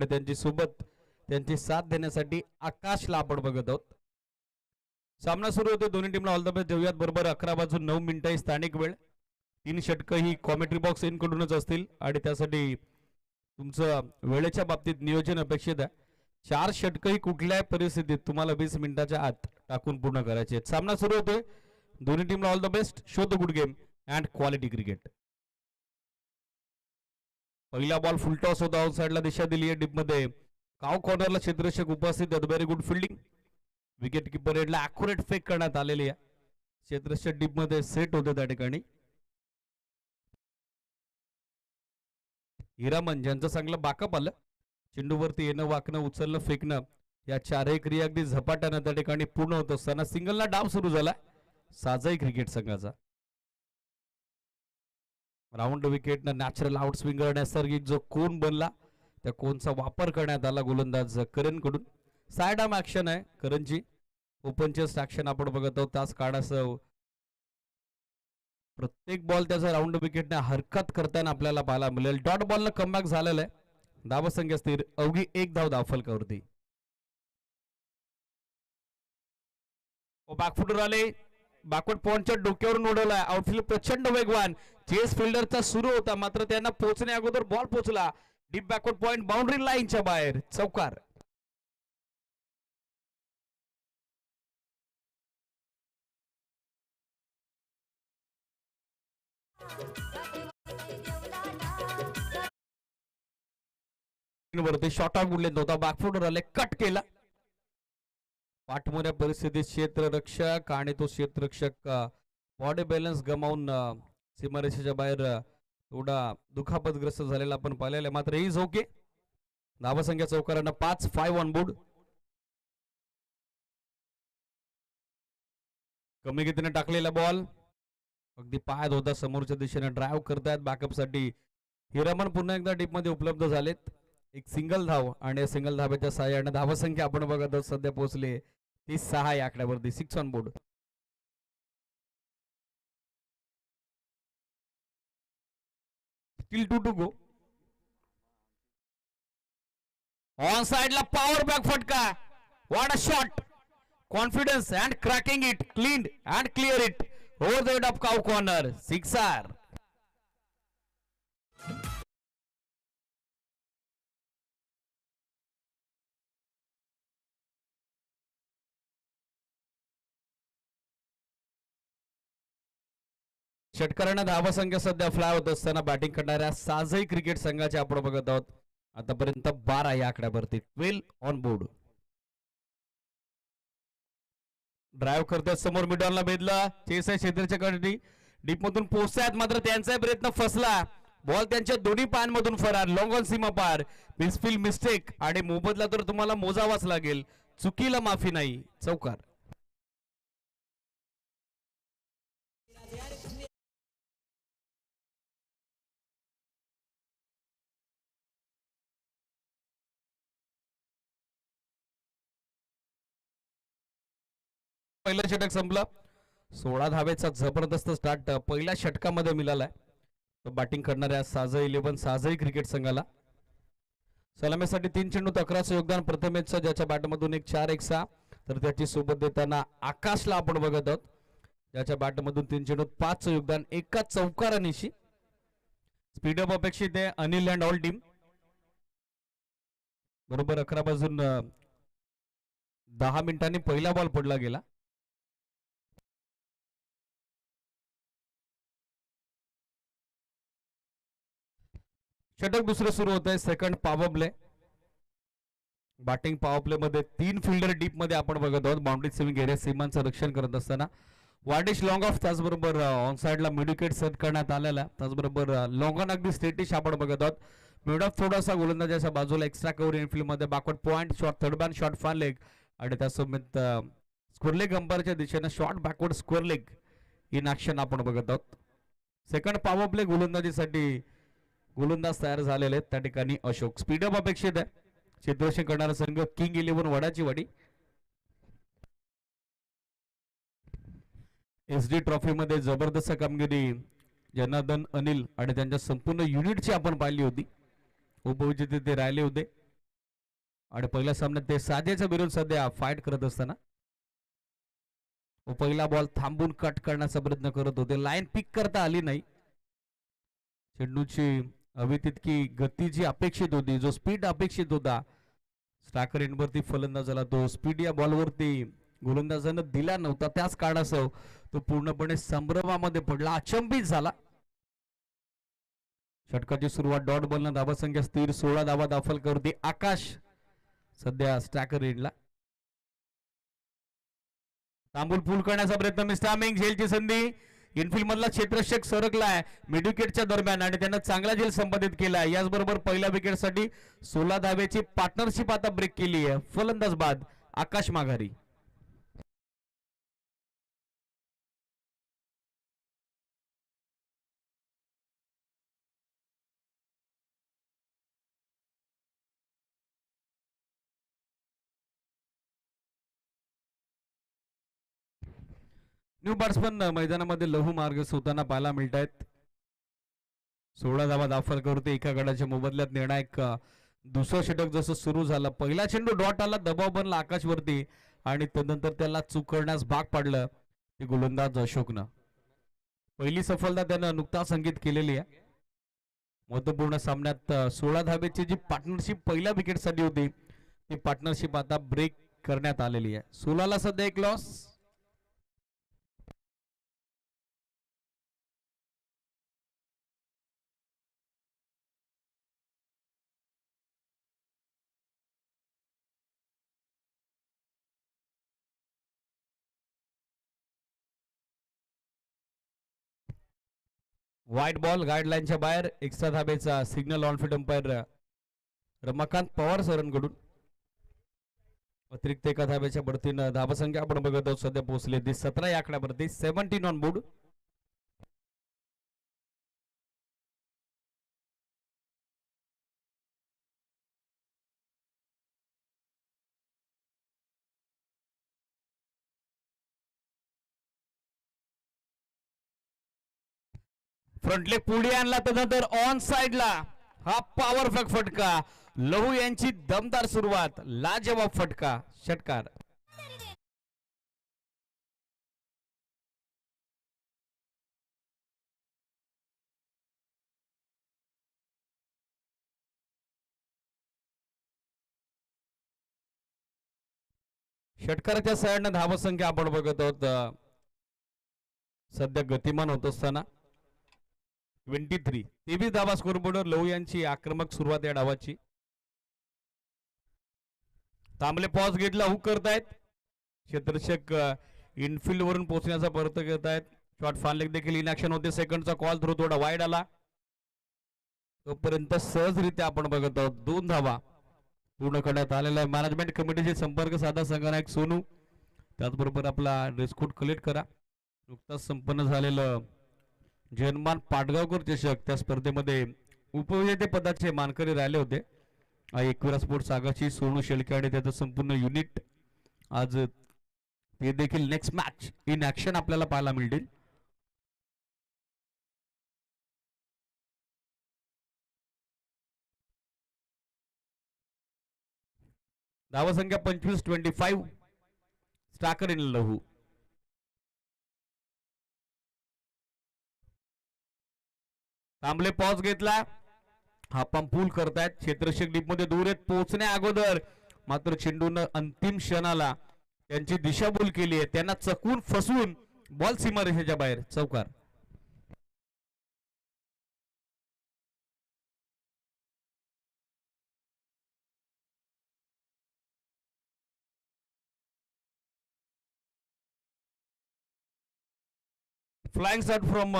त्यांची सोबत त्यांची साथ देण्यासाठी आकाशला आपण बघत आहोत. सामना सुरू होतो. दोन्ही टीमला ऑल द बेस्ट देऊयात. बरोबर 11:09 स्थानिक वेळ. 3 षटकं ही कॉमेंट्री बॉक्स इन कडूनच असतील आणि त्यासाठी तुमचं वेळेच्या बाबतीत नियोजन अपेक्षित आहे. 4 षटकं ही कुठल्याही परिस्थितीत तुम्हाला 20 मिनिटाच्या आत टाकून पूर्ण करायचे आहेत. सामना सुरू होतोय. दोन्ही टीमला all the best. Show the good game and quality cricket. पहिला बॉल फुल टॉस होता. ऑन साइडला दिशा दिली आहे डीपमध्ये. काव कॉर्नरला क्षेत्ररक्षक उपस्थित आहेत. Very good fielding. Wicket keeper हेडला ॲक्युरेट फेक करण्यात आलेली आहे. क्षेत्ररक्षक डीपमध्ये सेट होते त्या ठिकाणी. हिरामन ज्यांचं चांगलं बाकअप आलं. चेंडूवरती येणं, वाकणं, उचलणं, फेकणं या चारही क्रिया अगदी झपाट्यानं त्या ठिकाणी पूर्ण होत असताना सिंगलला डाव सुरू झाला साजाई क्रिकेट संघाचा. राऊंड विकेटनं नॅचरल आउट स्विंगर नैसर्गिक जो कोन बनला त्या कोनचा वापर करण्यात आला गोलंदाज करण कडून. साइड आर्म ऍक्शन आहे करणची. ओपन चेस्ट ऍक्शन आपण बघत आहोत. तास काढासह प्रत्येक बॉल त्याचा राऊंड विकेटने हरकत करताना आपल्याला पाहायला मिळेल. डॉट बॉलनं कमबॅक झालेलं आहे. धावसंख्या स्थिर. अवघी 1 धाव धावफलकावरती. बॅकफुटर आले. बॅकवर्ड पॉइंटच्या डोक्यावरून उडवलाय. आउटफील्ड प्रचंड वेगवान. चेस फिल्डरचा सुरू होता मात्र त्यांना पोहोचण्या अगोदर बॉल पोहोचला. डीप बॅकवर्ड पॉइंट बाउंड्री लाईनच्या बाहेर. चौकार. वरती शॉट आउट उडले नव्हता. बॅकफुटर आले. कट केला. पाठमोऱ्या परिस्थितीत क्षेत्ररक्षक आणि तो क्षेत्ररक्षक बॉडी बॅलन्स गमावून सीमारेषेच्या बाहेर थोडा दुखापतग्रस्त झालेला आपण पाहिलेला. मात्र इज ओके. धावसंख्या चौकारांना 5-5 ऑन बोर्ड. कमी गतीने टाकलेला बॉल अगदी पायात होता. समोरच्या दिशेने ड्राईव्ह करतायत बॅकअप साठी. हिरामन पुन्हा एकदा डीप मध्ये उपलब्ध झालेत. एक सिंगल धाव आणि सिंगल धावेच्या सहाय्याने धावसंख्या आपण बघत आहोत सध्या पोहोचले 36 या आकड्यावरती. 6 on board. Still 2 to go. On साइडला पॉवर बॅक फटका. What a shot. Confidence and cracking it. Clean and clear it over the head of cow corner. Sixer. षटकारांना धावसंख्या सध्या फ्लाय होत असताना बॅटिंग करणाऱ्या साजई क्रिकेट संघाचे आपण बघत आहोत. आतापर्यंत 12 या आकड्यावरती. 12 ऑन बोर्ड. ड्राईव्ह करतात समोर मिडॉनला भेदला. चेस आहे क्षेत्ररक्षकांनी. डीप मधून पोहोचतात मात्र त्यांचा प्रयत्न फसला. बॉल त्यांच्या दोन्ही पायांमधून फरार. लॉंग ऑन सीमा पार. मिसफील्ड मिस्टेक आणि मोबदला तर तुम्हाला मोजावाच लागेल. चुकीला माफी नाही. चौकार. पहिलं षटक संपलं. 16 धावेचा जबरदस्त स्टार्ट पहिल्या षटकामध्ये मिळालाय बॅटिंग करणाऱ्या साजई 11 साजई क्रिकेट संघाला. सलामीसाठी 3 चेंडूत 11चं योगदान प्रथमेशचं, ज्याच्या बॅटमधून एक 4-1-6. तर त्याची सोबत देताना आकाशला आपण बघत आहोत, ज्याच्या बॅटमधून 3 चेंडूत 5चं योगदान. एका चौकारानिशी स्पीडअप अपेक्षित आहे अनिल अँड ऑल टीम. बरोबर 11 वाजून 10 मिनिटांनी पहिला बॉल पडला गेला. षटक दुसरं सुरू होत आहे. Second power play. Batting power play मध्ये 3 फिल्डर डीप मध्ये आपण बघत आहोत. बाउंड्री सेव्हिंग एरिया सीमांचं रक्षण करत असताना वार्डिश लॉंग ऑफ, त्याचबरोबर ऑन साइडला मिड विकेट सेट करण्यात आलेला. त्याचबरोबर लॉंग ऑन अगदी स्टेटिश आपण बघत आहोत. मिड ऑफ थोडासा गोलंदाजाच्या बाजूला एक्स्ट्रा कव्हर इनफिल्ड मध्ये backward point shot, third ban shot, फान लेग आणि त्यासोबत स्क्वेअर लेग अंपायरच्या दिशेने short backward square leg in action आपण बघत आहोत. सेकंड पॉवर प्ले गोलंदाजीसाठी गोलंदाज तयार झालेले आहेत त्या ठिकाणी अशोक. स्पीडअप अपेक्षित आहे. क्षेत्ररक्षण करणारा संघ किंग 11 वडाची वाडी. SD ट्रॉफी मध्ये जबरदस्त कामगिरी जनार्दन, अनिल आणि त्यांच्या संपूर्ण युनिटची आपण पाहिली होती. उपविजेते ते राहिले होते. आणि पहिल्या सामन्यात ते साजेच्या विरुद्ध सध्या फाईट करत असताना पहिला बॉल थांबून कट करण्याचा प्रयत्न करत होते. लाईन पिक करता आली नाही. चेंडूची हवी तितकी गती जी अपेक्षित होती, जो स्पीड अपेक्षित होता स्ट्रायकर एंडवरती फलंदाजाला, तो स्पीड या बॉलवरती गोलंदाजानं दिला नव्हता. त्याच कारणास्तव तो पूर्णपणे संभ्रमामध्ये पडला, अचंबित झाला. षटकाची सुरुवात डॉट बॉलनं धावसंख्या स्थिर 16 धावा दाखल करते आकाश सध्या स्ट्रायकर एंडला. तांबूल पूल करण्याचा प्रयत्न, मिस्टामिंग झेलची संधी. इनफिल्ड मधला क्षेत्ररक्षक सरकलाय मिड विकेटच्या दरम्यान आणि त्यानं चांगला झेल संपादित केलाय. याचबरोबर पहिल्या विकेटसाठी 16 धावेची पार्टनरशिप आता ब्रेक केली आहे. फलंदाज बाद आकाश माघारी. न्यू बॅट्समन मैदानामध्ये लहू मार्ग होताना पाहायला मिळत आहेत. 16 धावा दाखल करते एका गडाच्या मोबदल्यात. निर्णायक दुसरं षटक जसं सुरू झालं, पहिला चेंडू डॉट आला, दबाव बनला आकाशवरती आणि त्यानंतर त्याला चूक करण्यास भाग पाडलं ते गोलंदाज अशोकनं. पहिली सफलता त्यानं नुकताच अंकित केलेली आहे. महत्वपूर्ण सामन्यात 16 धावेची जी पार्टनरशिप पहिल्या विकेटसाठी होती ती पार्टनरशिप आता ब्रेक करण्यात आलेली आहे. 16 ला सध्या एक लॉस. व्हाईट बॉल गाईडलाईनच्या बाहेर. एक्स्ट्रा धाबेचा signal on field umpire Ramakant Pawar सरांकडून. अतिरिक्त एका धाब्याच्या बढतीनं धावसंख्या आपण बघत आहोत सध्या पोहोचले 17 या आकड्यावरती. 17 ऑन बोर्ड. फ्रंट लेग पुढे आणला त्यानंतर ऑन साइडला हा पॉवरफुल फटका. लहू यांची दमदार सुरुवात, लाजवाब फटका, षटकार. षटकाराच्या साईडनं धावसंख्या आपण बघत आहोत सध्या गतिमान होत असताना 23 धावा स्कोरबोर्डवर लहू यांची आक्रमक सुरुवात या डावाची. तांबले पॉज घेतला, हुक करतायत. क्षेत्ररक्षक इनफिल्ड वरून पोहोचण्याचा प्रयत्न करत आहेत. शॉट फान लेग देखील इन ऍक्शन होते. सेकंडचा कॉल थ्रो थोडा वाईड आला, तोपर्यंत सहजरित्या आपण बघत आहोत 2 धावा पूर्ण करण्यात आलेला आहे. मॅनेजमेंट कमिटीचे संपर्क साधा संघनायक सोनू, त्याचबरोबर आपला ड्रेसकोड कलेक्ट करा. नुकताच संपन्न झालेलं जयमान पाटगावकर चषक त्या स्पर्धेमध्ये उपविजेते पदाचे मानकरी राहिले होते. एकविरा स्पोर्ट्स आगाची सोनू शेळके आणि त्याचं संपूर्ण युनिट आज ते देखील नेक्स्ट मॅच इन ऍक्शन आपल्याला पाहायला मिळतील. धावसंख्या 25-25 स्ट्रायकर इन लहू. तांबले पॉज घेतला, हा पंप पूल करतायत. क्षेत्ररक्षक डीप मध्ये दूर आहेत पोहोचण्या अगोदर मात्र चेंडून अंतिम क्षणाला त्यांची दिशाभूल केली आहे. त्यांना चकवून फसवून बॉल सीमारेषेच्या बाहेर, चौकार. फ्लाइंग शॉट फ्रॉम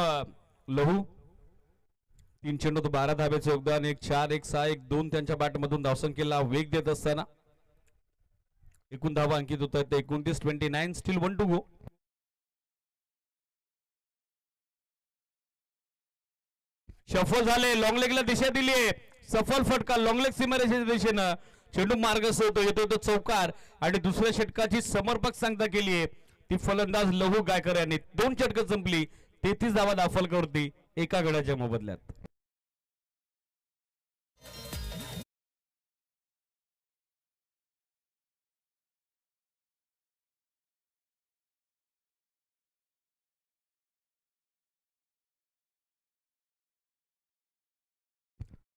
लहू. 3 चेंडू 12 धाब्याचे योगदान. 1-4, 1-6, 1-2 त्यांच्या बॅटमधून धावसंख्येला वेग देत असताना एकूण धावा अंकित होत आहेत 29-29. Still 1 to go. शफल झाले, लॉंग लेगला दिशा दिली आहे. सफल फटका लॉंग लेग सीमारेषेच्या दिशेनं. चेंडू मार्गस्थ होतो, येतो तो चौकार आणि दुसऱ्या षटकाची समर्पक सांगता केली आहे ती फलंदाज लहू गायकर यांनी. 2 षटकं संपली, 33 धावा दाखल करते एका गडाच्या मोबदल्यात.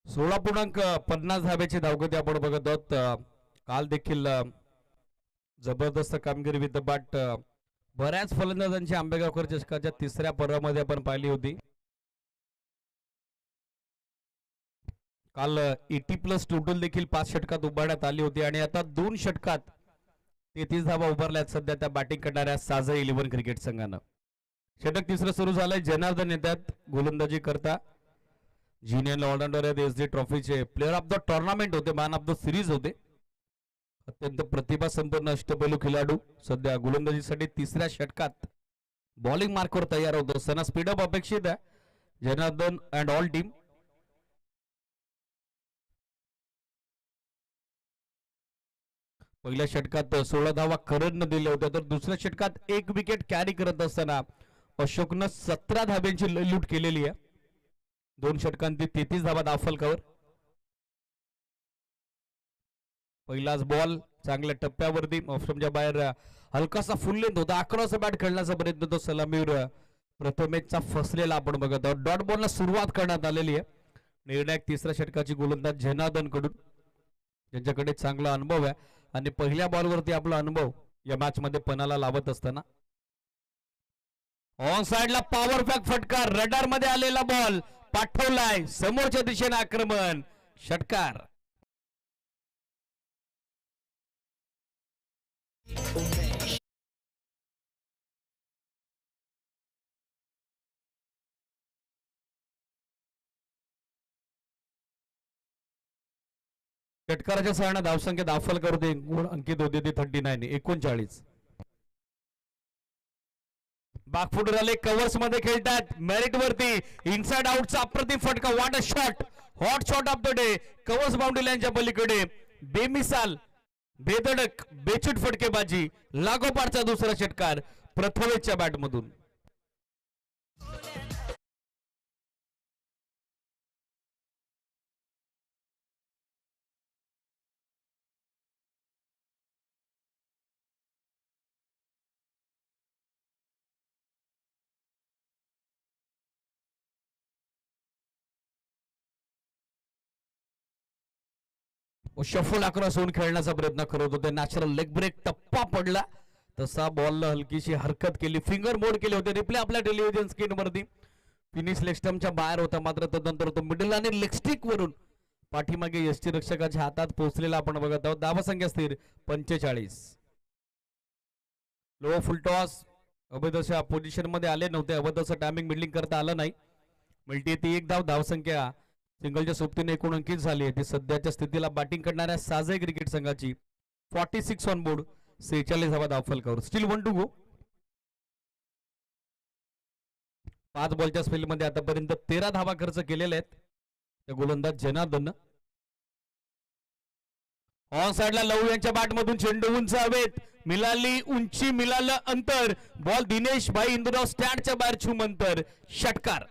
16.50 धाब्याची धावगती आपण बघत आहोत. काल देखील जबरदस्त कामगिरी विथ द बॅट बऱ्याच फलंदाजांची आंबेगावकर चषकाच्या तिसऱ्या पर्वामध्ये आपण पाहिली होती. काल 80+ टोटल देखील 5 षटकात उभारण्यात आली होती आणि आता 2 षटकात 33 धावा उभारल्यात सध्या त्या बॅटिंग करणाऱ्या साजय 11 क्रिकेट संघानं. षटक तिसरं सुरू झालंय. जनार्दन येतात गोलंदाजी करता. ज्युनियर ऑलराऊंडर आहेत. एसडी ट्रॉफीचे प्लेअर ऑफ द टुर्नामेंट होते, मॅन ऑफ द सिरीज होते. अत्यंत प्रतिभा संपन्न अष्टपैलू खेळाडू सध्या गोलंदाजीसाठी तिसऱ्या षटकात बॉलिंग मार्कवर तयार होतो असताना स्पीडअप अपेक्षित आहे जनार्दन अँड ऑल टीम. पहिल्या षटकात 16 धावा करणनं दिल्या होत्या, तर दुसऱ्या षटकात 1 विकेट कॅरी करत असताना अशोकनं 17 धाब्यांची लूट केलेली आहे. 2 षटकांती 33 धावा दाफलकावर. पहिलाच बॉल चांगल्या टप्प्यावरती ऑफस्टंपच्या बाहेर हलकासा फुल लेंथ होता. आकराचा बॅट खेळण्याचा प्रयत्न तो सलामीवर प्रथमेशचा फसलेला आपण बघत आहोत. डॉट बॉलला सुरुवात करण्यात आलेली आहे. निर्णायक तिसऱ्या षटकाची गोलंदाज जनार्दन कडून, ज्यांच्याकडे चांगला अनुभव आहे आणि पहिल्या बॉलवरती आपला अनुभव या मॅच मध्ये पणाला लावत असताना ऑन साइडला पॉवर पॅक फटका. रडार मध्ये आलेला बॉल पाठवलाय समोरच्या दिशेने आक्रमण. षटकार. षटकाराच्या सहाय्याने धावसंख्या दाफलकर होते, अंकित होते ती 39. बागफुटर आले, कव्हर्स मध्ये खेळतात. मेरिट वरती इनसाइड आउटचा अप्रतिम फटका. What a shot. Hot shot of the day. Covers boundary लाईनच्या पलीकडे बेमिसाल बेधडक बेचूट फटकेबाजी. लागोपाठचा दुसरा षटकार प्रथमेशच्या बॅटमधून. शफल अक्रॉस होऊन खेळण्याचा प्रयत्न करत होते. नॅचरल लेग ब्रेक टप्पा पडला तसा बॉलला हलकीशी हरकत केली, फिंगर मोड केले होते. रिप्ले आपल्या टेलिव्हिजन स्क्रीन वरती फिनिश लेग स्टंपच्या बाहेर होता, मात्र तदनंतर तो मिडल आणि लेग स्टिक वरून पाठीमागे यष्टी रक्षकाच्या हातात पोहोचलेला आपण बघत आहोत. धावसंख्या स्थिर 45. Low full toss. अवैधशा पोझिशन मध्ये आले नव्हते. अवैधचं टायमिंग मिडलिंग करता आलं नाही. मिळते ती 1 धाव. धावसंख्या सिंगलच्या सोबतीने एकूण अंकित झाली आहे. ती सध्याच्या स्थितीला बॅटिंग करणाऱ्या साजय क्रिकेट संघाची 46 ऑन बोर्ड. 46 धावा दाफलकावर. Still 1 to go. 5 बॉलच्या स्पेल मध्ये आतापर्यंत 13 धावा खर्च केलेल्या आहेत त्या गोलंदाज जनार्दन. ऑन साइडला लहू यांच्या बॅटमधून चेंडू उंच हवेत. मिळाली उंची, मिळालं अंतर. बॉल दिनेश भाई इंदुराव स्टँडच्या बाहेर छुम अंतर. षटकार.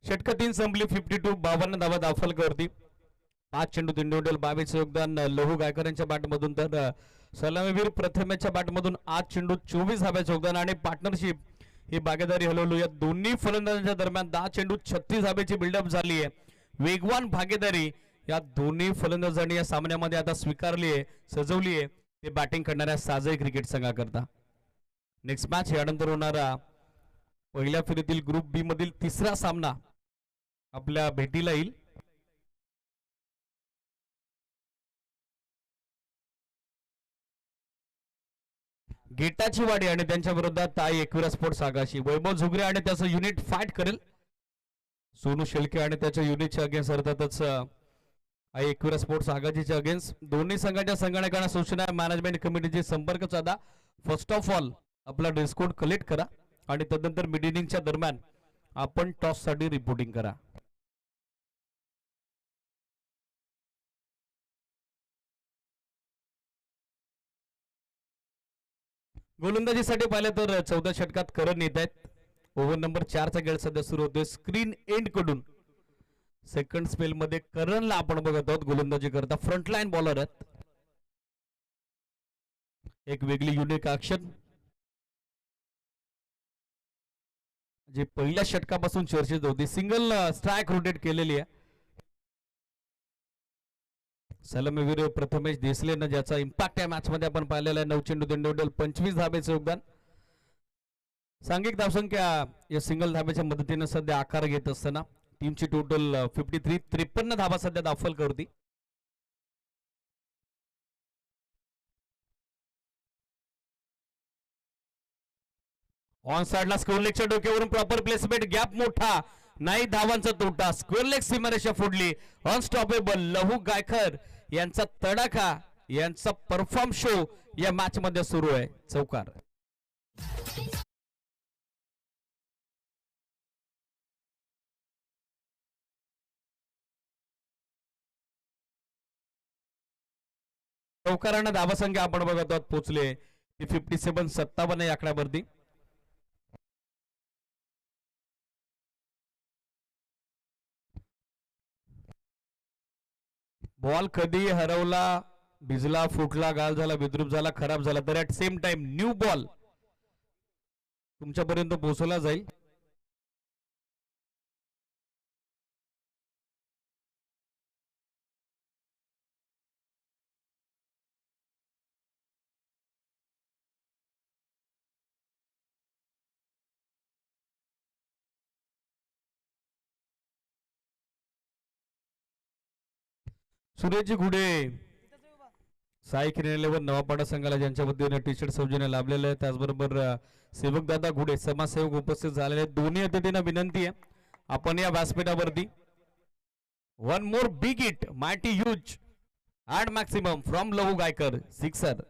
षटक 3 संपली. 52. 52 धावा दाफलकावरती. 5 चेंडू 3 डोल. 22 योगदान लहू गायकरांच्या बॅटमधून, तर सलामीवीर प्रथमेशच्या बॅटमधून 8 चेंडू 24 धाब्याचं योगदान आणि पार्टनरशिप ही भागीदारी हलवलो. या दोन्ही फलंदाजांच्या दरम्यान 10 चेंडू 36 धाब्याची बिल्डअप झाली आहे. वेगवान भागीदारी या दोन्ही फलंदाजांनी या सामन्यामध्ये आता स्वीकारली आहे, सजवली आहे. ते बॅटिंग करणाऱ्या साजय क्रिकेट संघाकरता नेक्स्ट मॅच यानंतर होणारा पहिल्या फेरीतील ग्रुप बी मधील तिसरा सामना आपल्या भेटीला येईल. गेटाची वाडी आणि त्यांच्या विरोधात आई एकविरा स्पोर्ट्स आगाशी. वैभव झुगरे आणि त्याचं युनिट फाईट करेल. सोनू शेळके आणि त्याच्या युनिटच्या अगेन्स्ट अर्थातच आई एकविरा स्पोर्ट्स आगाशीच्या अगेन्स्ट. दोन्ही संघाच्या संगणकांना सूचना मॅनेजमेंट कमिटीचे संपर्क साधा. फर्स्ट ऑफ ऑल आपला ड्रेस कोड कलेक्ट करा आणि तदनंतर मिड इनिंगच्या दरम्यान आपण टॉस साठी रिपोर्टिंग करा. गोलंदाजीसाठी पाहिलं तर 14 षटकात करण येत आहेत. ओव्हर नंबर 4चा खेळ सध्या सुरू होतोय स्क्रीन एंड कडून. सेकंड स्पेल मध्ये करणला आपण बघत आहोत गोलंदाजी करता. फ्रंटलाईन बॉलर आहेत. एक वेगळी युनिक ऍक्शन जी पहिल्या षटकापासून चर्चेत होती. सिंगल स्ट्राईक रोटेट केलेली आहे. सलामीवीर प्रथमेश देसलेनं ज्याचा इम्पॅक्ट या मॅच मध्ये आपण पाहिलेला आहे. 9 चेंडू इंडिव्हिज्युअल 25 धाब्याचे योगदान. सांघिक धावसंख्या या सिंगल धाब्याच्या मदतीने सध्या आकार घेत असताना टीमची टोटल 53 धाबा सध्या दाखल करते. ऑन साइडला स्क्वेअर लेगच्या डोक्यावरून प्रॉपर प्लेसमेंट. गॅप मोठा नाही धावांचा तोटा. स्क्वेअर लेग सीमारेषा फोडली. अनस्टॉपेबल लहू गायकर यांचा तडाखा यांचा परफॉर्म शो या मॅच मध्ये सुरू आहे. चौकार. चौकारानं धावासंख्या आपण बघत आहोत पोहोचले 57 या आकड्यावरती. बॉल कधी हरवला, भिजला, फुटला, गाल झाला, विद्रूप झाला, खराब झाला तर at same time new ball तुमच्यापर्यंत पोहोचवला जाईल. सुरेशजी घुडे साई किरण नवापाडा संघाला ज्यांच्या वतीने टी शर्ट सौजन्य लाभलेलं आहे. त्याचबरोबर सेवकदादा घुडे समाजसेवक उपस्थित झालेले. दोन्ही अतिथींना विनंती आहे आपण या व्यासपीठावरती one more big it mighty huge and maximum from Lahu Gaikar sixer.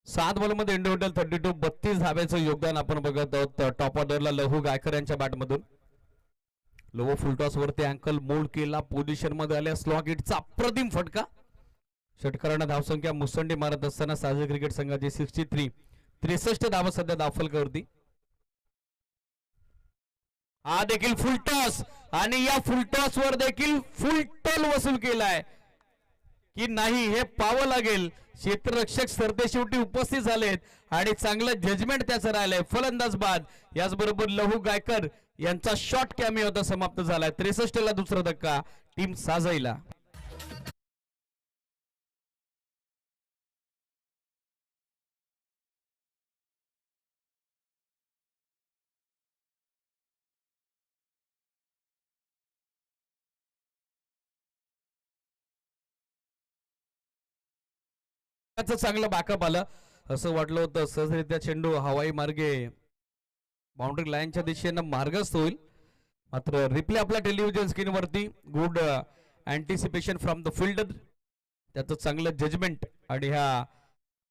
सात बॉलमध्ये इंडिव्हिज्युअल 32 धाब्याचं योगदान आपण बघत आहोत. टॉप ऑर्डरला लहू गायकर यांच्या बॅटमधून. लोवर फुलटॉस वरती अँकल मोल्ड केला. पोझिशन मध्ये आल्या स्लॉग हिटचा अप्रतिम फटका. षटकारांना धावसंख्या मुसंडी मारत असताना साजे क्रिकेट संघाची 63 धावा सध्या दाखल करती. हा देखील फुलटॉस आणि या फुलटॉस वर देखील फुल टॉल वसूल केलाय की नाही हे पाहावं लागेल. क्षेत्ररक्षक सरते शेवटी उपस्थित झालेत आणि चांगलं जजमेंट त्याचं राहिलंय. फलंदाज बाद. याचबरोबर लहू गायकर यांचा शॉट कॅमिओ होता समाप्त झालाय. 63 ला दुसरा धक्का टीम साजाईला. चांगलं बॅकअप आलं असं वाटलं होतं. सहजरित्या चेंडू हवाई मार्गे बाउंड्री लाईनच्या दिशेनं मार्गस्थ होईल. मात्र रिप्ले आपल्या टेलिव्हिजन स्क्रीनवरती good anticipation from the fielder. त्याचं चांगलं जजमेंट आणि हा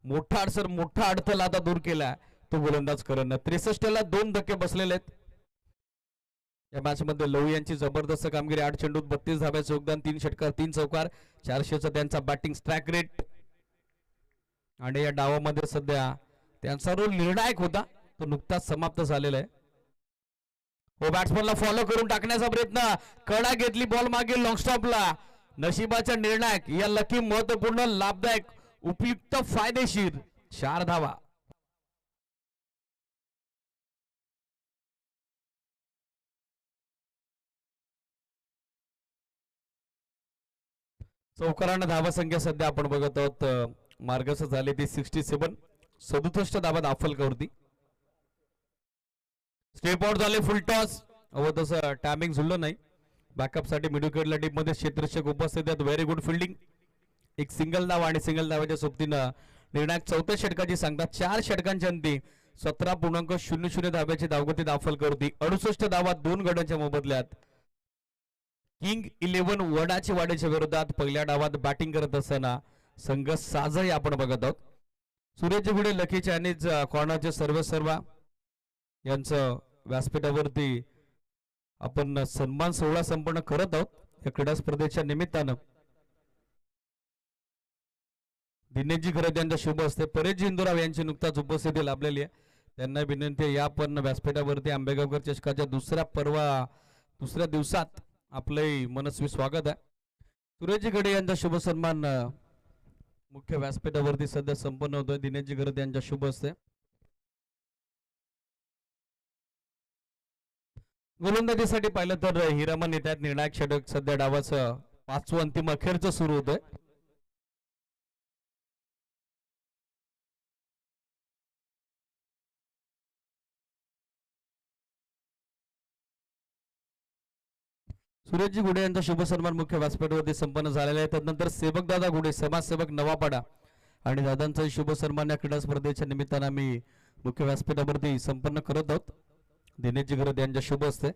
मोठा अडथळा आता दूर केला तो गोलंदाज करण. 63 ला 2 धक्के बसलेले आहेत. या मॅच मध्ये लहू यांची जबरदस्त कामगिरी. 8 चेंडूत 32 धाब्याचं योगदान. 3 षटकार 3 चौकार. 400चा त्यांचा बॅटिंग स्ट्राईक रेट आणि या डावामध्ये सध्या त्यांचा रोल निर्णायक होता तो नुकताच समाप्त झालेला आहे. हो बॅट्समनला फॉलो करून टाकण्याचा प्रयत्न. कडा घेतली बॉल मागे लॉंग स्टॉपला. नशिबाचा निर्णायक या लकी महत्वपूर्ण लाभदायक उपयुक्त फायदेशीर 4 धावा. चौकारांना धावा संख्या सध्या आपण बघत आहोत मार्गस्थ झाले ती 67 धावा दाखल करती. स्टेप आउट झाले. फुल टॉस व तसं टायमिंग जुळलं नाही. बॅकअप साठी मिडविकेटला टीम मध्ये क्षेत्ररक्षक उपस्थित आहेत. Very good fielding. एक सिंगल धाव आणि सिंगल धावाच्या सोबतीनं निर्णायक 4थ्या षटकाची सांगतात. 4 षटकांच्या अंती 17.00 धाब्याची धावगती दाखल करती. 68 धावा 2 गड्यांच्या मोबदल्यात. किंग 11 वडाची वाड्याच्या विरोधात पहिल्या डावात बॅटिंग करत असताना संघ साजही आपण बघत आहोत. सूर्यजी गुडे लकी चायनीज कॉर्नरचे सर्व यांचं व्यासपीठावरती आपण सन्मान सोहळा संपन्न करत आहोत या क्रीडा स्पर्धेच्या निमित्तानं. दिनेशजी खरे यांच्या शुभ असते परेशजी इंदुराव यांची नुकताच उपस्थिती लाभलेली आहे. त्यांना विनंती आहे या पण व्यासपीठावरती आंबेगावकर चषकाच्या दुसऱ्या दिवसात आपले मनस्वी स्वागत आहे. सुरेशजी खडे यांचा शुभ सन्मान मुख्य व्यासपीठावरती सध्या संपन्न होतोय. दिनेशजी खरे यांच्या शुभ असते. गोलंदाजीसाठी पाहिलं तर हिरामन येतात. निर्णायक षटक सध्या डावाचं 5वं अंतिम अखेरचं सुरू होतंय. सुरेशजी गुडे यांचा शुभ सन्मान मुख्य व्यासपीठावरती संपन्न झालेला आहे. त्यानंतर सेवकदादा गुडे समाजसेवक नवापाडा आणि दादांचा शुभ सन्मान या क्रीडा स्पर्धेच्या निमित्तानं आम्ही मुख्य व्यासपीठावरती संपन्न करत आहोत. दिनेशजी गरज यांच्या शुभ असते.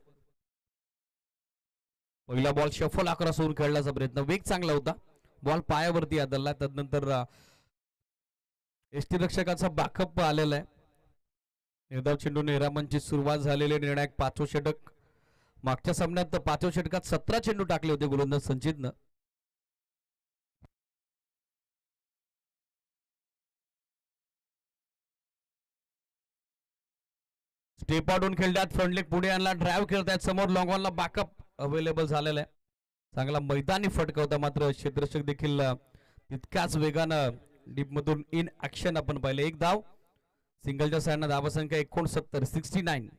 पहिला बॉल शफल आकारात सोडून खेळण्याचा प्रयत्न, वेग चांगला होता, बॉल पायावरती आदळला. त्यानंतर एसटी रक्षकाचा बाकअप आलेला आहे. निर्धाव चेंडूने हिरामनची सुरुवात झालेली. निर्णायक 5वं षटक. मागच्या सामन्यात 5व्या षटकात 17 चेंडू टाकले होते गोलंदाज संचितनं. स्टेप आउट खेळतात. फ्रंट लेग पुढे आणला, ड्राईव्ह खेळतात. समोर लॉंग ऑनला बॅकअप अवेलेबल झालेला आहे. चांगला मैदानी फटका होता, मात्र क्षेत्ररक्षक देखील तितक्याच वेगानं डीप मधून इन ऍक्शन आपण पाहिले. एक धाव. सिंगलच्या सायना धावा संख्या 69.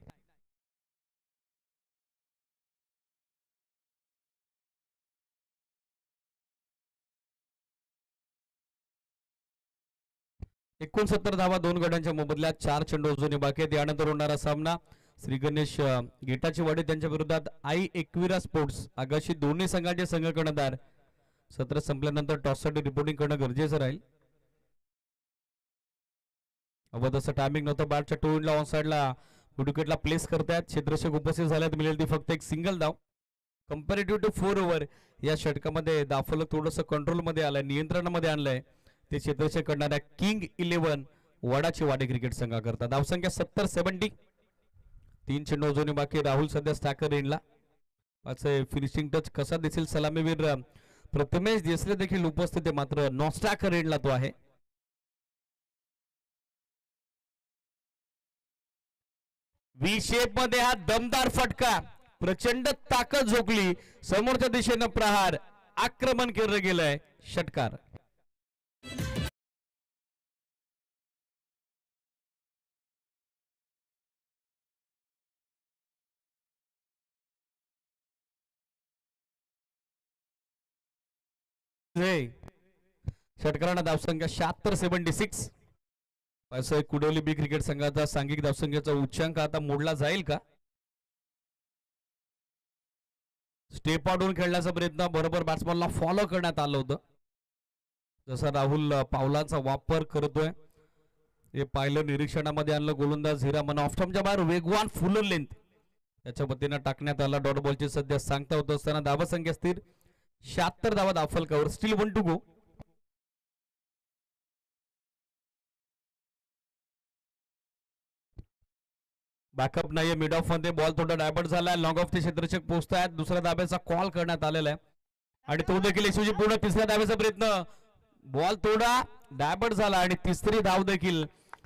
धावा 2 गड्यांच्या मोबदल्यात 4 चेंडू अजूनही बाकी आहेत. यानंतर होणारा सामना श्री गणेश गेटाची वाडी त्यांच्या विरोधात आई एकविरा स्पोर्ट्स. आगाशी दोन्ही संघाचे संघ कर्णधार सत्र संपल्यानंतर टॉससाठी रिपोर्टिंग करणं गरजेचं राहील. अवध असं टायमिंग नव्हतं. बॅटच्या टू इनला ऑन साइडला विकेटला प्लेस करतायत. क्षेत्ररक्षक उपस्थित झाल्यात. मिळेल ती फक्त एक सिंगल धाव. कंपॅरेटिव्ह टू 4 ओव्हर या षटकामध्ये दाफलक थोडंसं कंट्रोलमध्ये आलंय, नियंत्रणामध्ये आणलंय. ते क्षेत्ररक्षक करणाऱ्या किंग 11 वडाची वाडी क्रिकेट संघाकरता. धावसंख्या 70-70. 3 चेंडू अजूनही बाकी. राहुल सध्या स्टॅकर एंडला. फिनिशिंग टच कसा दिसेल सलामीवीर प्रथमेश देसले देखील उपस्थित आहे, मात्र नॉन स्टॅकर एंडला तो आहे. व्ही शेप मध्ये हा दमदार फटका, प्रचंड ताकद झोकली. समोरच्या दिशेनं प्रहार, आक्रमण केलं गेलंय. षटकार. षटकारांना धावसंख्या 76-76. कुडवली बी क्रिकेट संघाचा सांघिक धावसंख्येचा उच्चांक आता मोडला जाईल का? स्टेप आउट खेळण्याचा प्रयत्न, बरोबर बॅट्समॅनला फॉलो करण्यात आलं होतं. जसा राहुल पावलांचा वापर करतोय हे पाहिलं, निरीक्षणामध्ये आणलं. गोलंदाज हिरामन ऑफस्टंपच्या बाहेर वेगवान फुल लेंथ त्याच्या वतीनं टाकण्यात आला. डॉट बॉलची सध्या सांगता होत असताना धावसंख्या स्थिर 76 धावा दाफलकावर. Still 1 to go. बॅकअप नाहीये मिड ऑफ मध्ये. बॉल थोडा डायवर्ट झाला. लॉंग ऑफ चे क्षेत्ररक्षक पोहोचतायत. दुसऱ्या धाब्याचा कॉल करण्यात आलेला आहे आणि तो देखील यशस्वी पूर्ण. तिसऱ्या धाब्याचा प्रयत्न, बॉल थोडा डायवर्ट झाला आणि तिसरी धाव देखील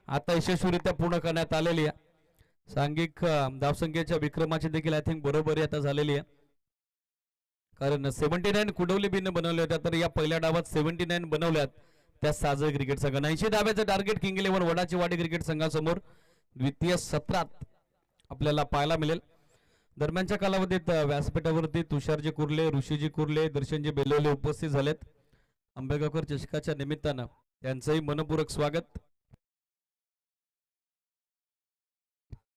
आता यशस्वीरित्या पूर्ण करण्यात आलेली आहे. सांघिक धावसंख्येच्या विक्रमाची देखील आय थिंक बरोबरी आता झालेली आहे, कारण 79 कुडवली बीने बनवल्या होत्या, तर या पहिल्या डावात 79 बनवल्यात त्या साजळ क्रिकेट संघाने. 80 धाब्याचं टार्गेट किंग 11 वडाची वाडी क्रिकेट संघासमोर द्वितीय सत्रात आपल्याला पाहायला मिळेल. दरम्यानच्या कालावधीत व्यासपीठावरती तुषारजी कुर्ले, ऋषीजी कुर्ले, दर्शनजी बेलोले उपस्थित झालेत. आंबेगावकर चषकाच्या निमित्तानं त्यांचंही मनपूर्वक स्वागत.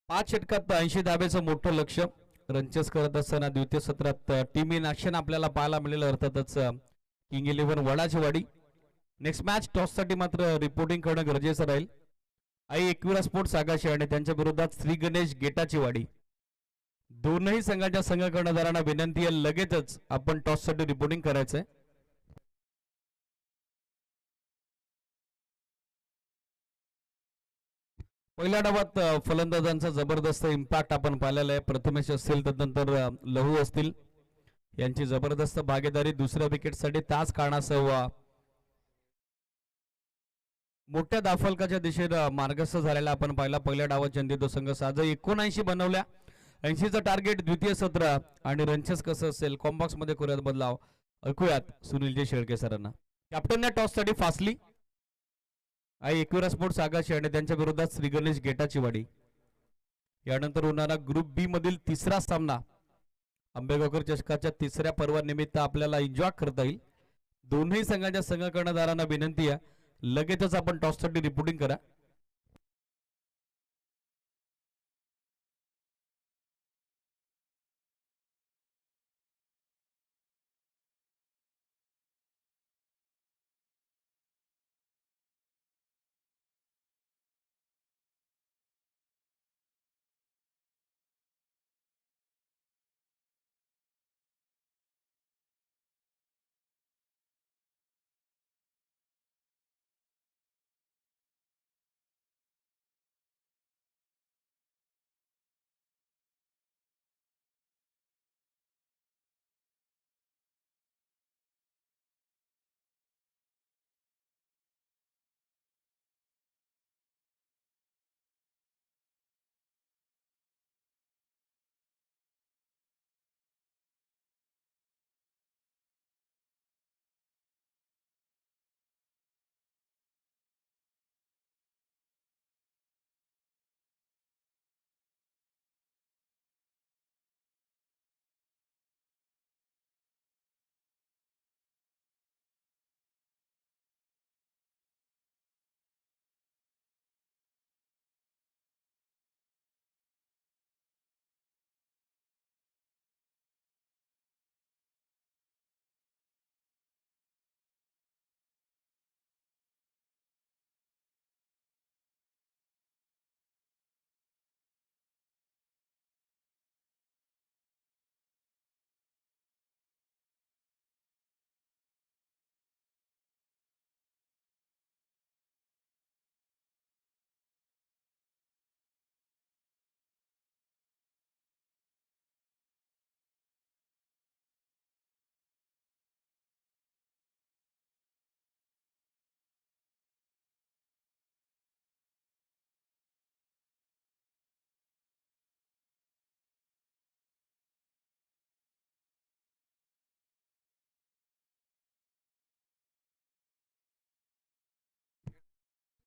5 षटकात 80 धाब्याचं मोठं लक्ष रनचेस करत असताना द्वितीय सत्रात टीम इन ऍक्शन आपल्याला पाहायला मिळेल. अर्थातच किंग 11 वडाची वाडी. नेक्स्ट मॅच टॉससाठी मात्र रिपोर्टिंग करणं गरजेचं राहील. आई एकविरा स्पोर्ट्स आगाशी आणि त्यांच्या विरोधात श्री गणेश गेटाची वाडी. दोनही संघाच्या संघ कर्णधारांना विनंती आहे लगेचच आपण टॉससाठी रिपोर्टिंग करायचंय. पहिल्या डावात फलंदाजांचा जबरदस्त इम्पॅक्ट आपण पाहिलेला आहे. प्रथमेश असतील, त्यानंतर लहू असतील, यांची जबरदस्त भागीदारी दुसऱ्या विकेटसाठी त्याच कारणास्तव मोठ्या दाफलकाच्या दिशेने मार्गस्थ झालेला आपण पाहिला. पहिल्या डावात चंदितो संघ साज 79 बनवल्या. 80चं टार्गेट द्वितीय सत्र आणि रनचेस कसं असेल कॉम्बॉक्स मध्ये करूयात बदलाव, ऐकूयात सुनीलजी शेळके सरांना. कॅप्टनने टॉससाठी फासली आई एकविरा स्पोर्ट्स आगाशी आणि त्यांच्या विरोधात श्री गणेश गेटाची वाडी. यानंतर होणारा ग्रुप बी मधील तिसरा सामना आंबेगावकर चषकाच्या तिसऱ्या पर्वानिमित्त आपल्याला एन्जॉय करता येईल. दोन्ही संघाच्या संघ कर्णधारांना विनंती आहे लगेचच आपण टॉससाठी रिपोर्टिंग करा.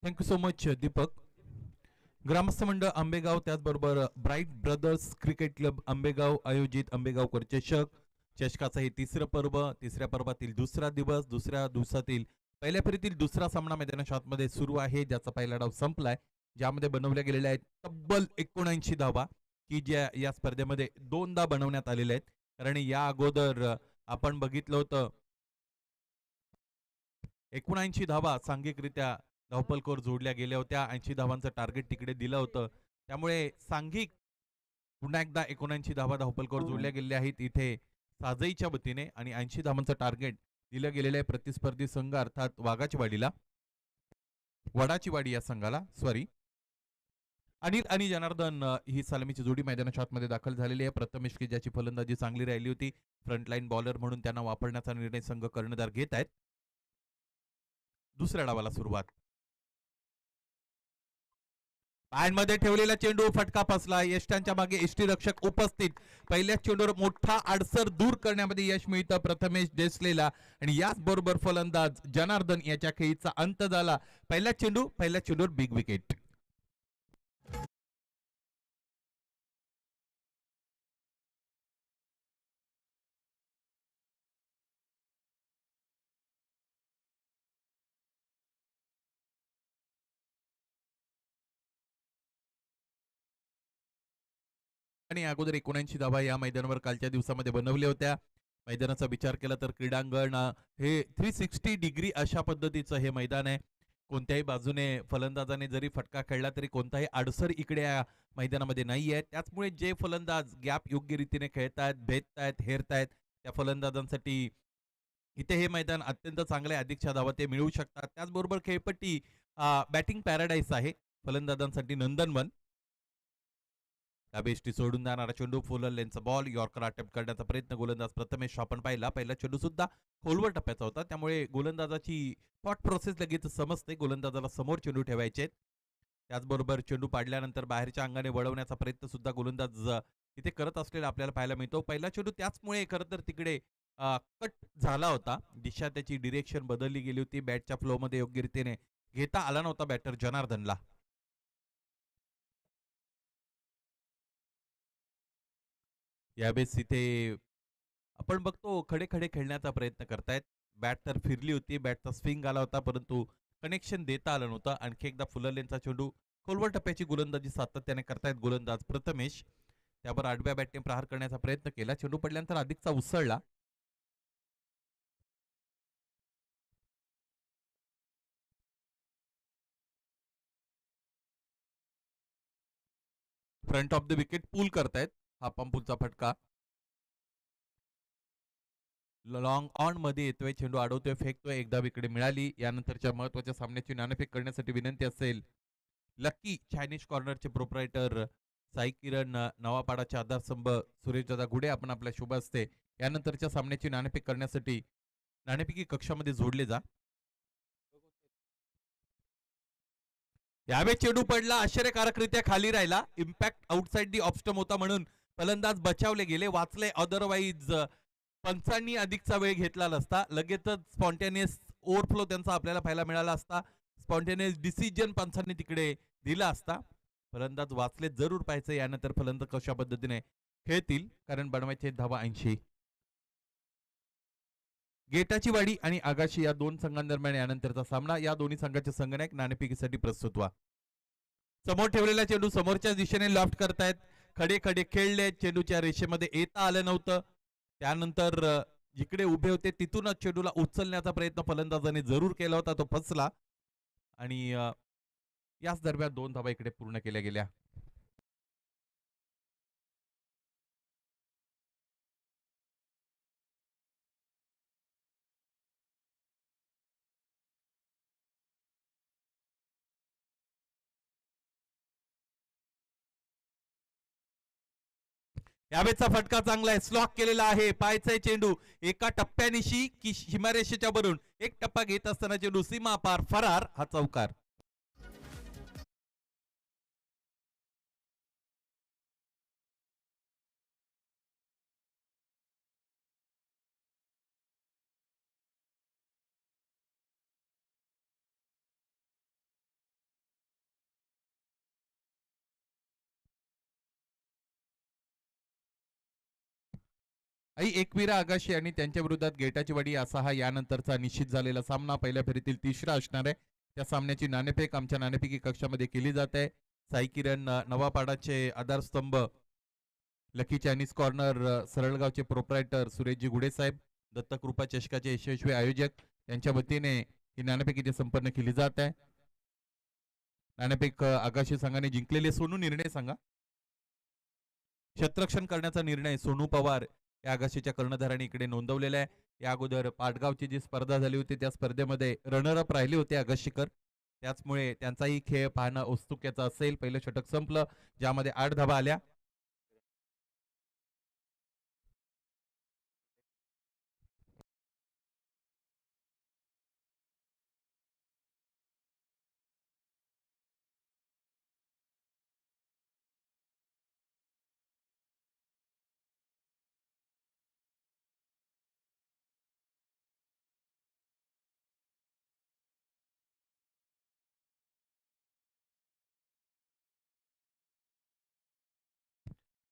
Thank you so much Deepak. ग्रामस्थ मंडळ आंबेगाव त्याचबरोबर bright brothers cricket club Ambegaon आयोजित आंबेगावकर चषकाचं हे तिसरं पर्व. तिसऱ्या पर्वातील दुसरा दिवस. दुसऱ्या दिवसातील पहिल्या फेरीतील दुसरा सामना मैदानाच्या आतमध्ये सुरू आहे, ज्याचा पहिला डाव संपलाय, ज्यामध्ये बनवल्या गेलेल्या आहेत तब्बल 79 धावा, की ज्या या स्पर्धेमध्ये दोनदा बनवण्यात आलेल्या आहेत. कारण या अगोदर आपण बघितलं होतं 79 धावा सांघिकरित्या धावपलकोर जोडल्या गेल्या होत्या. 80 धावांचं टार्गेट तिकडे दिलं होतं, त्यामुळे सांघिक पुन्हा एकदा 79 धावा धावपलकोर जोडल्या गेलेल्या आहेत इथे साजईच्या वतीने. आणि 80 धावांचं टार्गेट दिलं गेलेलं आहे प्रतिस्पर्धी संघ अर्थात वडाची वाडी या संघाला. सॉरी, अनिल आणि जनार्दन ही सलामीची जोडी मैदानाच्या आतमध्ये दाखल झालेली आहे. प्रथमेश की ज्याची फलंदाजी चांगली राहिली होती, फ्रंटलाईन बॉलर म्हणून त्यांना वापरण्याचा निर्णय संघ कर्णधार घेत आहेत. दुसऱ्या डावाला सुरुवात. पायांमध्ये ठेवलेला चेंडू फटका फसला. यष्टांच्या मागे यष्टीरक्षक उपस्थित. पहिल्या चेंडूवर मोठा अडसर दूर करण्यामध्ये यश मिळतं प्रथमेश देसलेला आणि याच बरोबर फलंदाज जनार्दन याच्या खेळीचा अंत झाला. पहिल्या चेंडूवर बिग विकेट. आणि अगोदर 79 धावा या मैदानावर कालच्या दिवसामध्ये बनवल्या होत्या. मैदानाचा विचार केला तर क्रीडांगण हे 360 डिग्री अशा पद्धतीचं हे मैदान आहे. कोणत्याही बाजूने फलंदाजाने जरी फटका खेळला तरी कोणताही अडसर इकडे या मैदानामध्ये नाही आहे. त्याचमुळे जे फलंदाज गॅप योग्य रीतीने खेळतायत, भेदतायत, हेरतायत, त्या फलंदाजांसाठी इथे हे मैदान अत्यंत चांगले अधिकच्या धावा ते मिळवू शकतात. त्याचबरोबर खेळपट्टी बॅटिंग पॅराडाईस आहे. फलंदाजांसाठी नंदनवन. बेष्टी सोडून जाणारा चेंडू, फुलर लेनचा बॉल, यॉर्कर अटेम्प्ट करण्याचा प्रयत्न, गोलंदाज प्रथमेश आपण पाहिला. पहिला चेंडू सुद्धा खोलवर टप्प्याचा होता, त्यामुळे गोलंदाजाची थॉट प्रोसेस लगेच समजते. गोलंदाजाला समोर चेंडू ठेवायचे. त्याचबरोबर चेंडू पाडल्यानंतर बाहेरच्या अंगाने वळवण्याचा प्रयत्न सुद्धा गोलंदाज इथे करत असलेला आपल्याला पाहायला मिळतो. पहिला चेंडू त्याचमुळे खरं तर तिकडे कट झाला होता. दिशा त्याची डिरेक्शन बदलली गेली होती. बॅटच्या फ्लो मध्ये योग्य रीतीने घेता आला नव्हता बॅटर जनार्दनला. यावेळेस इथे आपण बघतो खडे खडे खेळण्याचा प्रयत्न करतायत. बॅट तर फिरली होती, बॅटचा स्विंग आला होता, परंतु कनेक्शन देता आलं नव्हतं. आणखी एकदा फुलरलेनचा चेंडू खोलवर टप्प्याची गोलंदाजी सातत्याने करतायत गोलंदाज प्रथमेश. त्यावर आडव्या बॅटने प्रहार करण्याचा प्रयत्न केला. चेंडू पडल्यानंतर अधिकचा उसळला. फ्रंट ऑफ द विकेट पूल करतायत. हा पंपूलचा फटका लॉंग ऑन मध्ये येतोय. चेंडू अडवतोय, फेकतोय. एकदा विकेट मिळाली. यानंतरच्या महत्वाच्या सामन्याची नाणेफेक करण्यासाठी विनंती असेल लकी चायनीज कॉर्नरचे प्रोप्रायटर साई किरण, नवापाडाचे आधारस्तंभ सुरेशदादा घुडे आपण आपल्या शुभ असते यानंतरच्या सामन्याची नाणेफेक करण्यासाठी नाणेफेकी कक्षामध्ये जोडले जा. यावेळी चेंडू पडला, आश्चर्यकारकरित्या खाली राहिला. Impact outside the off stump होता म्हणून फलंदाज बचावले गेले, वाचले. अदरवाईज पंचांनी अधिकचा वेळ घेतला नसता, लगेचच स्पॉन्टेनियस ओव्हरफ्लो त्यांचा आपल्याला पाहायला मिळाला असता. स्पॉन्टेनियस डिसिजन पंचांनी तिकडे दिला असता. फलंदाज वाचले जरूर पाहिजे. यानंतर फलंदाज कशा पद्धतीने खेळतील, कारण बनवायचे धावा 80. गेटाची वाडी आणि आगाशी या दोन संघांदरम्यान यानंतरचा सामना. या दोन्ही संघाचे संघनायक नाणेफेकीसाठी प्रस्तुत व्हा. समोर ठेवलेला चेंडू समोरच्या दिशेने लॉफ्ट करतायत. खडे खडे खेळले, चेंडूच्या रेषेमध्ये येता आलं नव्हतं. त्यानंतर जिकडे उभे होते तिथूनच चेंडूला उचलण्याचा प्रयत्न फलंदाजाने जरूर केला होता, तो फसला. आणि याच दरम्यान 2 धावा इकडे पूर्ण केल्या गेल्या. यावेळेचा फटका चांगला आहे, स्लॉक केलेला आहे. पायचा चेंडू एका टप्प्यानिशी की सीमारेषेच्या वरून एक टप्पा घेत असताना चेंडू सीमा पार फरार. हा चौकार. एकवीरा आगाशी आणि त्यांच्या विरोधात गेटाची वाडी असा हा यानंतरचा निश्चित झालेला सामना पहिल्या फेरीतील तिसरा असणार आहे. त्या सामन्याची नाणेफेक आमच्या नाणेफेकी कक्षामध्ये केली जात आहे. साई किरण, नवापाडाचे आधारस्तंभ lucky Chinese corner, सरळगावचे proprietor सुरेशजी Ghude साहेब, दत्तकृपा चषकाचे यशस्वी आयोजक यांच्या वतीने ही नाणेफेक इथे संपन्न केली जात आहे. नाणेफेक आगाशी संघाने जिंकलेले. सोनू निर्णय सांगा. क्षेत्ररक्षण करण्याचा निर्णय सोनू पवार या आगाशीच्या कर्णधाराने इकडे नोंदवलेला आहे. या अगोदर पाटगावची जी स्पर्धा झाली होती त्या स्पर्धेमध्ये रनरअप राहिले होते आगाशीकर, त्याचमुळे त्यांचाही खेळ पाहणं औत्सुक्याचं असेल. पहिलं षटक संपलं, ज्यामध्ये 8 धावा आल्या.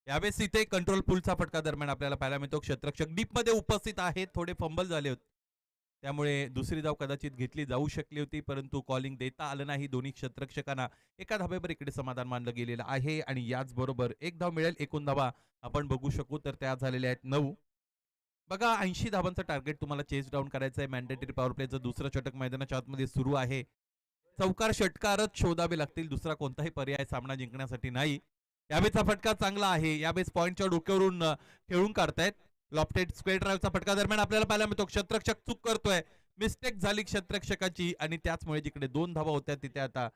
यावेळेस इथे कंट्रोल पुलचा फटका दरम्यान आपल्याला पाहायला मिळतो. क्षेत्ररक्षक डीप मध्ये उपस्थित आहेत, थोडे फंबल झाले होते, त्यामुळे दुसरी धाव कदाचित घेतली जाऊ शकली होती, परंतु कॉलिंग देता आलं नाही. दोन्ही क्षेत्ररक्षकांना एका धावेवर इकडे समाधान मानलं गेलेलं आहे. आणि याच बरोबर एक धाव मिळेल. एकूण धावा आपण बघू शकू तर त्या झालेल्या आहेत 9. बघा, 80 धावांचं टार्गेट तुम्हाला चेस डाऊन करायचं आहे. मॅन्डेटरी पॉवर प्लेचं दुसरं षटक मैदानाच्या आतमध्ये सुरू आहे. चौकार षटकारच शोधावे लागतील, दुसरा कोणताही पर्याय सामना जिंकण्यासाठी नाही. यावेळेचा फटका चांगला आहे. यावेळेस पॉईंटच्या डोक्यावरून खेळून काढतायत. लॉफ्टेड स्क्वेअर ड्राईव्हचा फटका दरम्यान आपल्याला पाहायला मिळतो. क्षेत्ररक्षक चूक करतोय, मिस्टेक झाली क्षेत्ररक्षकाची, आणि त्याचमुळे जिकडे 2 धावा होत्या तिथे आता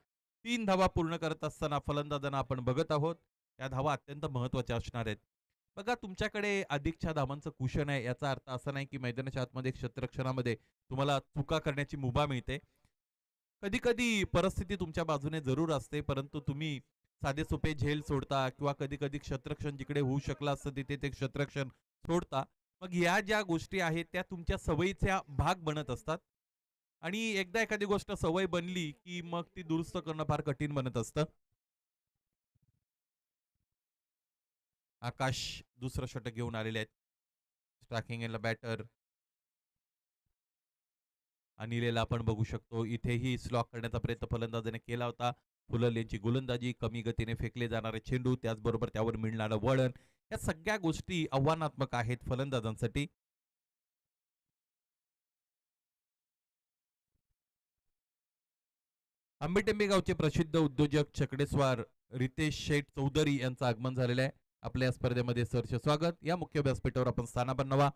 3 धावा पूर्ण करत असताना फलंदाजांना आपण बघत आहोत. या धावा अत्यंत महत्त्वाच्या असणार आहेत. बघा, तुमच्याकडे अधिकच्या धावांचं कुशन आहे, याचा अर्थ असा नाही की मैदानाच्या आतमध्ये क्षेत्ररक्षणामध्ये तुम्हाला चुका करण्याची मुभा मिळते. कधी कधी परिस्थिती तुमच्या बाजूने जरूर असते, परंतु तुम्ही साधे सोपे झेल सोडता किंवा कधी कधी क्षेत्ररक्षण जिकडे होऊ शकलं असतं तिथे ते क्षेत्ररक्षण सोडता. मग या ज्या गोष्टी आहेत त्या तुमच्या सवयीचा भाग बनत असतात आणि एकदा एखादी गोष्ट सवय बनली की मग ती दुरुस्त करणं फार कठीण बनत असतं. आकाश दुसरं षटक घेऊन आलेले आहेत. स्ट्रायकिंग एंडला बॅटर अनिलेला आपण बघू शकतो. इथेही स्लॉक करण्याचा प्रयत्न फलंदाजाने केला होता. फुलर यांची गोलंदाजी, कमी गतीने फेकले जाणारे चेंडू, त्याचबरोबर त्यावर मिळणारं वळण, या सगळ्या गोष्टी आव्हानात्मक आहेत फलंदाजांसाठी. आंबेटेंबे गावचे प्रसिद्ध उद्योजक चकडेस्वार रितेश शेठ चौधरी यांचं आगमन झालेलं आहे. आपल्या या स्पर्धेमध्ये सहर्ष स्वागत. या मुख्य व्यासपीठावर आपण स्थानापन्न व्हा.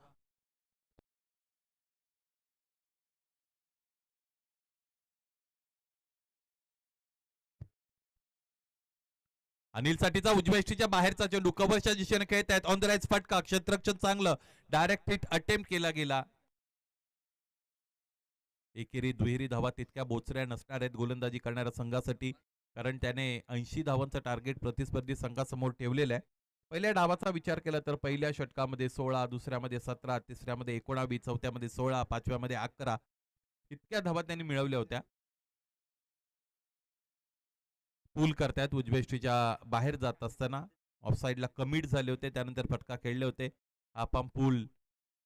अनिल साठीचा उजव्या यष्टीच्या बाहेरचा चेंडू कव्हरच्या दिशेने खेळत आहेत. ऑन द राईट फटका, क्षेत्ररक्षण चांगलं, डायरेक्ट हिट अटेम्प्ट केला गेला. एकेरी दुहेरी धावा तितक्या बोचऱ्या नसणार आहेत गोलंदाजी करणाऱ्या संघासाठी, कारण त्याने 80 धावांचं टार्गेट प्रतिस्पर्धी संघासमोर ठेवलेलं आहे. पहिल्या डावाचा विचार केला तर पहिल्या षटकामध्ये 16, दुसऱ्यामध्ये 17, तिसऱ्यामध्ये 19, चौथ्यामध्ये 16, पाचव्यामध्ये 11 इतक्या धावा त्यांनी मिळवल्या होत्या. पूल करतायत उजव्या यष्टीच्या बाहेर जात असताना ऑफसाईडला कमिट झाले होते, त्यानंतर फटका खेळले होते. आपण पूल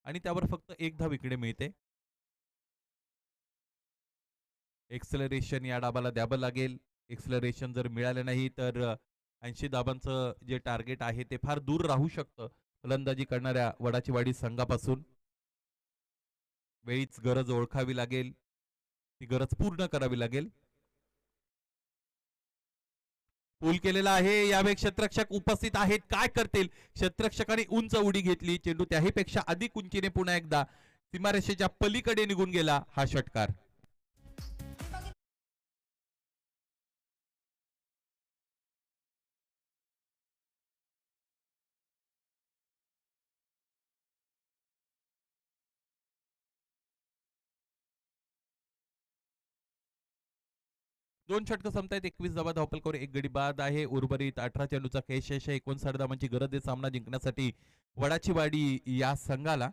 आणि त्यावर फक्त एक धाव इकडे मिळते. एक्सलरेशन या डाबाला द्यावं लागेल. एक्सलरेशन जर मिळालं नाही तर 80 धाबांचं जे टार्गेट आहे ते फार दूर राहू शकतं फलंदाजी करणाऱ्या वडाची वाडी संघापासून. वेळीच गरज ओळखावी लागेल, ती गरज पूर्ण करावी लागेल. पूल केलेला आहे, यावेळी क्षेत्ररक्षक उपस्थित आहेत. काय करतील? क्षेत्ररक्षकाने उंच उडी घेतली, चेंडू त्याही पेक्षा अधिक उंचीने पुन्हा एकदा सीमारेषेच्या पलीकडे निघून गेला. हा षटकार. दोन षटकं संपतायत. 21 धावा धावपलकावर एक गडी बाद आहे. उर्वरित 18 चेंडूचा खेळ शेष आहे. 59 धावांची गरज आहे सामना जिंकण्यासाठी वडाची वाडी या संघाला.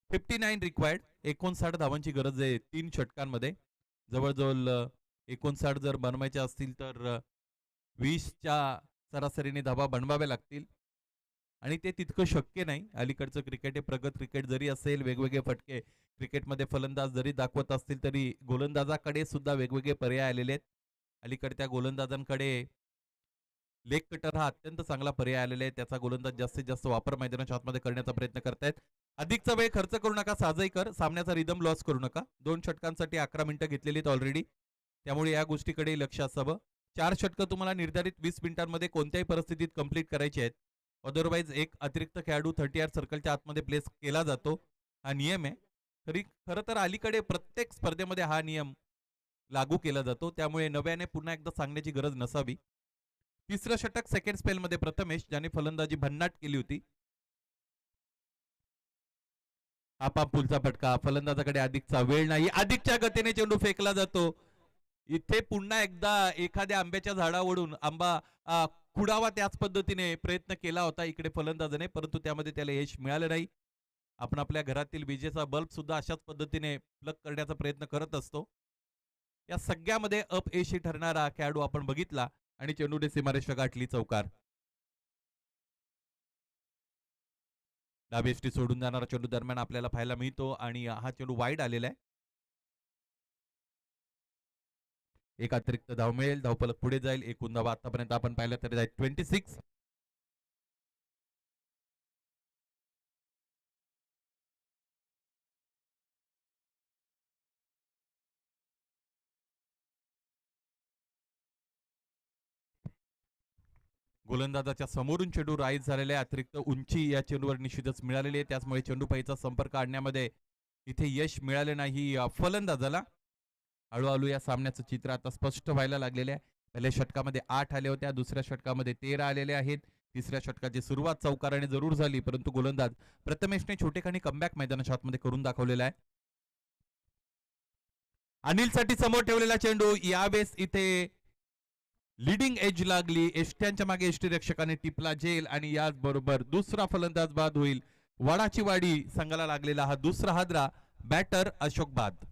59 रिक्वायर्ड. 59 धावांची गरज आहे 3 षटकांमध्ये. जवळजवळ 59 जर बनवायच्या असतील तर 20च्या सरासरीने धावा बनवाव्या लागतील आणि ते तितकं शक्य नाही. अलीकडचं क्रिकेट हे प्रगत क्रिकेट जरी असेल, वेगवेगळे फटके क्रिकेटमध्ये फलंदाज जरी दाखवत असतील तरी गोलंदाजाकडे सुद्धा वेगवेगळे पर्याय आलेले आहेत. अलीकडच्या गोलंदाजांकडे लेग कटर हा अत्यंत चांगला पर्याय आलेला आहे. त्याचा गोलंदाज जास्तीत जास्त वापर मैदानाच्या आतमध्ये करण्याचा प्रयत्न करतायत. अधिकचा वेळ खर्च करू नका साजईकर, सामन्याचा रिदम लॉस करू नका. 2 षटकांसाठी 11 मिनिटं घेतलेली आहेत ऑलरेडी, त्यामुळे या गोष्टीकडे लक्ष असावं. 4 षटकं तुम्हाला निर्धारित 20 मिनिटांमध्ये कोणत्याही परिस्थितीत कंप्लीट करायची आहेत. अदरवाईज एक अतिरिक्त खेळाडू 30 सर्कलच्या आतमध्ये प्लेस केला जातो, हा नियम आहे. तरी खरं तर अलीकडे प्रत्येक स्पर्धेमध्ये हा नियम लागू केला जातो, त्यामुळे नव्याने पुन्हा एकदा सांगण्याची गरज नसावी. तिसरं षटक सेकंड स्पेलमध्ये प्रथमेश, ज्याने फलंदाजी भन्नाट केली होती. आपा पुलचा फटका, फलंदाजाकडे अधिकचा वेळ नाही, अधिकच्या गतीने चेंडू फेकला जातो. इथे पुन्हा एकदा एखाद्या आंब्याच्या झाडावरून आंबा खुडावा त्याच पद्धतीने प्रयत्न केला होता इकडे फलंदाजाने, परंतु त्यामध्ये त्याला यश मिळालं नाही. आपण आपल्या घरातील विजेचा बल्ब सुद्धा अशाच पद्धतीने प्लग करण्याचा प्रयत्न करत असतो. या सगळ्यामध्ये अपयशी ठरणारा खेळाडू आपण बघितला आणि चेंडूने सीमारेषा गाठली, चौकार. डाबेष्टी सोडून जाणारा चेंडू दरम्यान आपल्याला पाहायला मिळतो आणि हा चेंडू वाईड आलेला आहे. एक अतिरिक्त धाव मिळेल, धावफलक पुढे जाईल. एकूण धावा आतापर्यंत आपण पाहिलं तरी 26. गोलंदाजाच्या समोरून चेंडू राईज झालेला आहे. अतिरिक्त उंची या चेंडूवर निश्चितच मिळालेली आहे, त्याचमुळे चेंडू पाईचा संपर्क आणण्यामध्ये इथे यश मिळाले नाही फलंदाजाला. हळूहळू या सामन्याचं चित्र आता स्पष्ट व्हायला लागलेले आहे. पहिल्या षटकामध्ये 8 आले होत्या, दुसऱ्या षटकामध्ये 13 आलेले आहेत. तिसऱ्या षटकाची सुरुवात चौकाराने जरूर झाली, परंतु गोलंदाज प्रथमेशने छोटेखानी कमबॅक मैदानाच्या आतमध्ये करून दाखवलेला आहे. अनिलसाठी समोर ठेवलेला चेंडू, यावेळेस इथे लीडिंग एज लागली, एष्ट्यांच्या मागे यष्टीरक्षकाने टिपला जेल आणि याच बरोबर दुसरा फलंदाज बाद होईल. वडाची वाडी संघाला लागलेला हा दुसरा हादरा. बॅटर अशोक बाद.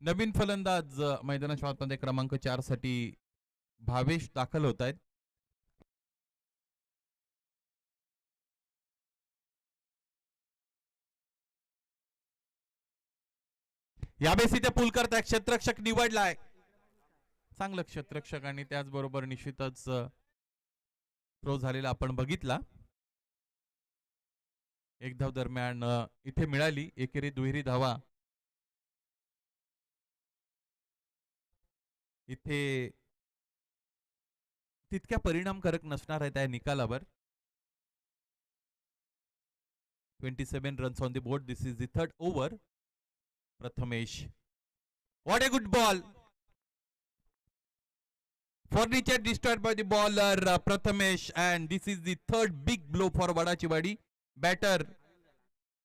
नवीन फलंदाज मैदानाच्या आतमध्ये क्रमांक 4 साठी भावेश दाखल होत आहेत. यावेळेस इथे पुलकर क्षेत्ररक्षक निवडलाय. चांगलं क्षेत्ररक्षक आणि त्याचबरोबर निश्चितच थ्रो झालेला आपण बघितला. एक धाव दरम्यान इथे मिळाली. एकेरी दुहेरी धावा इथे तितक्या परिणामकारक नसणार आहे त्या निकालावर. 27 runs on the board. This is the third over. Prathamesh, what a good ball. Furniture destroyed by the bowler Prathamesh and this is the third big blow for Vadachiwadi. Batter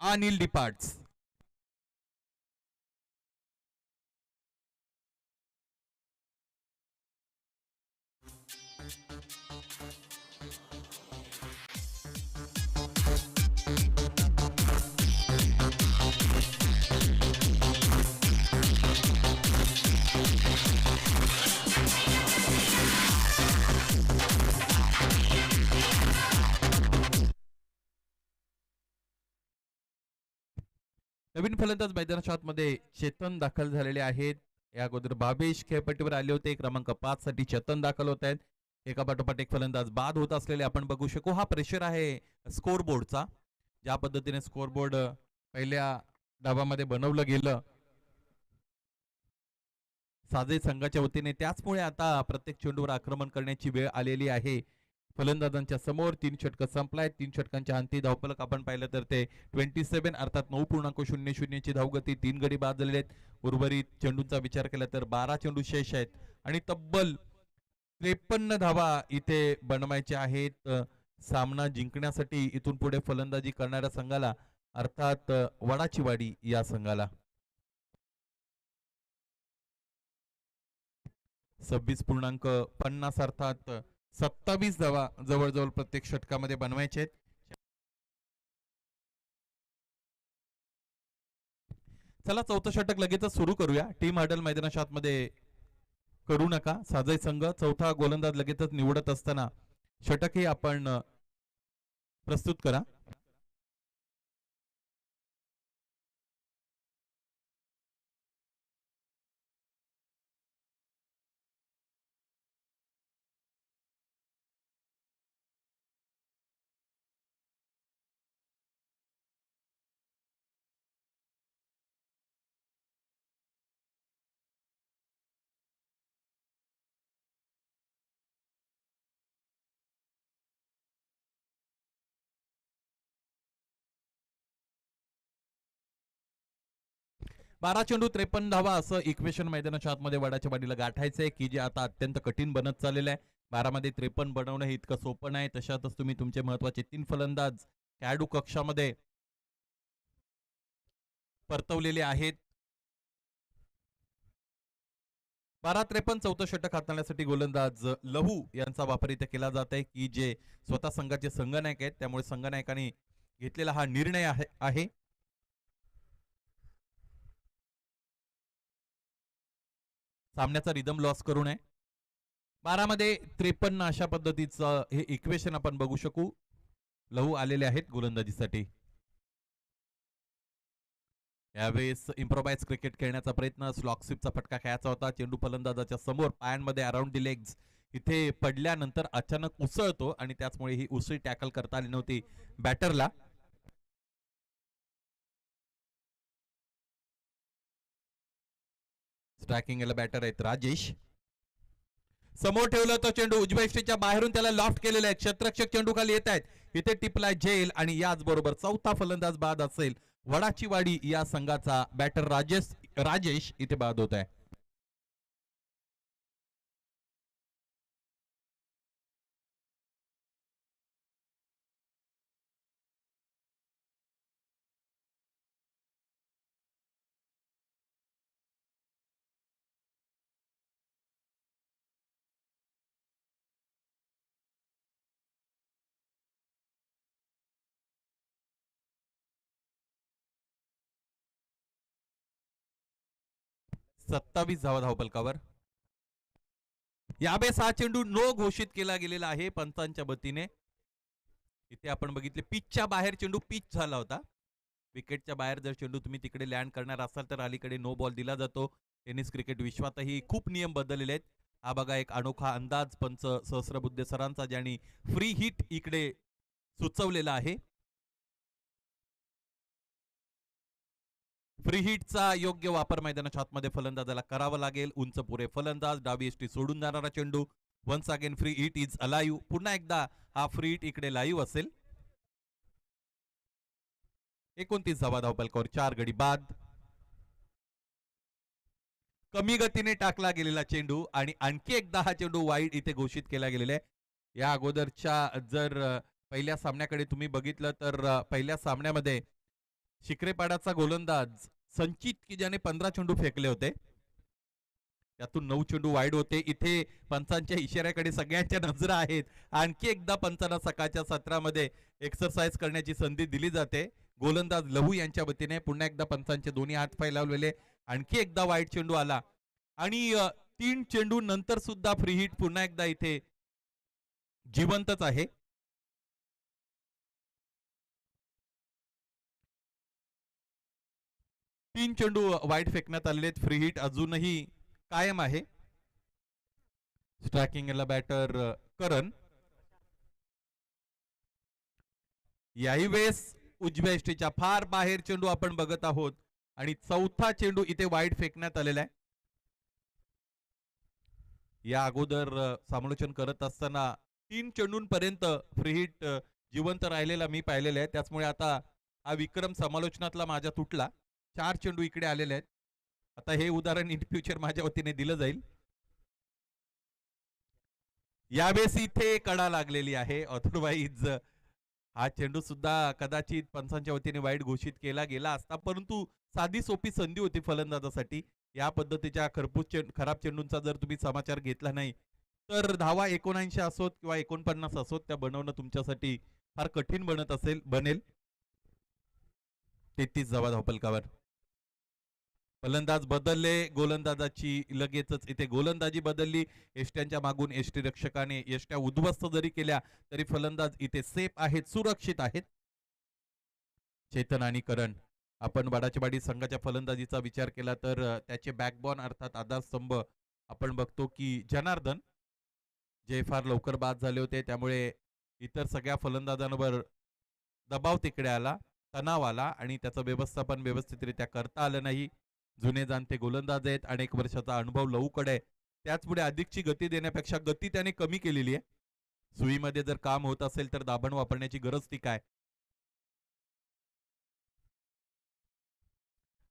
Anil departs. नवीन फलंदाज मैदानाच्या आतमध्ये चेतन दाखल झालेले आहेत. या अगोदर भावेश खेळपट्टीवर आले होते. क्रमांक 5 साठी चेतन दाखल होत आहेत. एका पाठोपाठ एक फलंदाज बाद होत असलेले आपण बघू शकू. हा प्रेशर आहे स्कोर बोर्डचा. ज्या पद्धतीने स्कोर बोर्ड पहिल्या डावामध्ये बनवलं गेलं साजे संघाच्या वतीने, त्याचमुळे आता प्रत्येक चेंडूवर आक्रमण करण्याची वेळ आलेली आहे. फलंदाजांच्या समोर 3 षटक संपलाय. 3 षटकांच्या अंती धावफलक आपण पाहिलं तर ते 27 अर्थात 9.00 ची धावगती. 3 गडी बाद झालेले आहेत. उर्वरित चेंडूंचा विचार केला तर 12 चेंडू शेष आहेत आणि तब्बल 53 धावा इथे बनवायच्या आहेत सामना जिंकण्यासाठी. इथून पुढे फलंदाजी करणाऱ्या संघाला अर्थात वडाचीवाडी या संघाला 26.50 अर्थात 27 धावा जवळजवळ प्रत्येक षटकामध्ये बनवायचे आहेत. चला चौथं षटक लगेचच सुरू करूया. टीम हडल मैदानाच्या आतमध्ये करू नका. साजय संघ चौथा गोलंदाज लगेचच निवडत असताना षटकही आपण प्रस्तुत करा. बारा चेंडू 53 धावा असं इक्वेशन मैदानाच्या आतमध्ये वडाच्या वाडीला गाठायचंय की जे आता अत्यंत कठीण बनत चाललेलं आहे. 12 मध्ये 53 बनवणं हे इतकं सोपं नाही. तशातच तुम्ही तुमचे महत्वाचे 3 फलंदाज खेळाडू कक्षामध्ये परतवलेले आहेत. 12-53 चौथं षटक हाताळण्यासाठी गोलंदाज लहू यांचा वापर इथे केला जात आहे की जे स्वतः संघाचे संघनायक आहेत. त्यामुळे संघनायकांनी घेतलेला हा निर्णय आहे. सामन्याचा रिदम लॉस करू नये. 12 मध्ये 53 अशा पद्धतीचं हे इक्वेशन आपण बघू शकू. लहू आलेले आहेत गोलंदाजीसाठी. यावेळेस इम्प्रोवाइज क्रिकेट खेळण्याचा प्रयत्न. स्लॉक स्वीपचा फटका खेळायचा होता. चेंडू फलंदाजाच्या समोर पायांमध्ये अराउंड द लेग्स इथे पडल्यानंतर अचानक उसळतो आणि त्याचमुळे ही उसळी टॅकल करता आली नव्हती बॅटरला. स्ट्रायकिंगला बॅटर आहेत राजेश. समोर ठेवलं तो चेंडू उजव्या यष्टीच्या बाहेरून त्याला लॉफ्ट केलेला आहे. क्षेत्ररक्षक चेंडू खाली येत आहेत. इथे टिपलाय झेल आणि याच बरोबर चौथा फलंदाज बाद असेल वडाची वाडी या संघाचा बॅटर राजेश इथे बाद होत आहे. सत्तावीस धावा धावपलकावर. यावेळेस हा चेंडू नो घोषित केला गेलेला आहे पंचांच्या वतीने. इथे आपण बघितले पिचच्या बाहेर चेंडू पिच झाला होता. विकेटच्या बाहेर जर चेंडू तुम्ही तिकडे लँड करणार असाल तर अलीकडे नो बॉल दिला जातो. टेनिस क्रिकेट विश्वातही खूप नियम बदललेले आहेत. हा बघा एक अनोखा अंदाज पंच सहस्रबुद्धे सरांचा ज्यांनी फ्री हिट इकडे सुचवलेला आहे. फ्री हिटचा योग्य वापर मैदानाच्या आतमध्ये फलंदाजाला करावा लागेल. उंच पुरे फलंदाज डावी एसटी सोडून जाणारा चेंडू. Once again free hit is alive. पुन्हा एकदा हा फ्री हिट इकडे लाईव्ह असेल. 29 धावा धावपलकावर 4 गडी बाद. कमी गतीने टाकला गेलेला चेंडू आणि आणखी एकदा हा चेंडू वाईड इथे घोषित केला गेलेला आहे. या अगोदरच्या जर पहिल्या सामन्याकडे तुम्ही बघितलं तर पहिल्या सामन्यामध्ये शिक्रेपाडाचा गोलंदाज संचित की ज्याने 15 चेंडू फेकले होते त्यातून 9 चेंडू वाईड होते. इथे पंचांच्या इशाऱ्याकडे सगळ्यांच्या नजरा आहेत. आणखी एकदा पंचांना सकाळच्या सत्रामध्ये एक्सरसाइज करण्याची संधी दिली जाते. गोलंदाज लहू यांच्या वतीने पुन्हा एकदा पंचांचे दोन्ही हात पाय लावलेले. आणखी एकदा वाईड चेंडू आला आणि 3 चेंडू नंतर सुद्धा फ्री हिट पुन्हा एकदा इथे जिवंतच आहे. तीन चेंडू वाईड फेकण्यात आलेले आहेत. फ्री हिट अजूनही कायम आहे. स्ट्रायकिंगला बॅटर करण. याही वेळेस उजव्या यष्टीच्या फार बाहेर चेंडू आपण बघत आहोत आणि चौथा चेंडू इथे वाईड फेकण्यात आलेला आहे. या अगोदर समालोचन करत असताना 3 चेंडूंपर्यंत फ्री हिट जिवंत राहिलेला मी पाहिलेला आहे. त्याचमुळे आता हा विक्रम समालोचनातला माझ्या तुटला. 4 चेंडू इकडे आलेले आहेत. आता हे उदाहरण इन फ्युचर माझ्या वतीने दिलं जाईल. यावेळेस इथे कडा लागलेली आहे. अदरवाईज हा चेंडू सुद्धा कदाचित पंचांच्या वतीने वाईड घोषित केला गेला असता, परंतु साधी सोपी संधी होती फलंदाजासाठी. या पद्धतीच्या खराब चेंडूंचा जर तुम्ही समाचार घेतला नाही तर धावा 79 असोत किंवा 49 असोत त्या बनवणं तुमच्यासाठी फार कठीण बनेल. 33 धावा धावपलकावर. फलंदाज बदलले. गोलंदाजाची लगेचच इथे गोलंदाजी बदलली. एष्ट्यांच्या मागून एष्टी रक्षकाने एष्ट्या उद्ध्वस्त जरी केल्या तरी फलंदाज इथे सेफ आहेत, सुरक्षित आहेत. चेतन आणि करण. आपण वाडाचीवाडी संघाच्या फलंदाजीचा विचार केला तर त्याचे बॅकबॉन अर्थात आधारस्तंभ आपण बघतो की जनार्दन, जे फार लवकर बाद झाले होते. त्यामुळे इतर सगळ्या फलंदाजांवर दबाव तिकडे आला, तणाव आला आणि त्याचं व्यवस्थापन व्यवस्थितरित्या करता आलं नाही. जुने जाणते गोलंदाज आहेत. अनेक वर्षाचा अनुभव लहूकडे. त्याचपुढे अधिकची गती देण्यापेक्षा गती त्याने कमी केलेली आहे. सुईमध्ये जर काम होत असेल तर दाभण वापरण्याची गरज ती काय.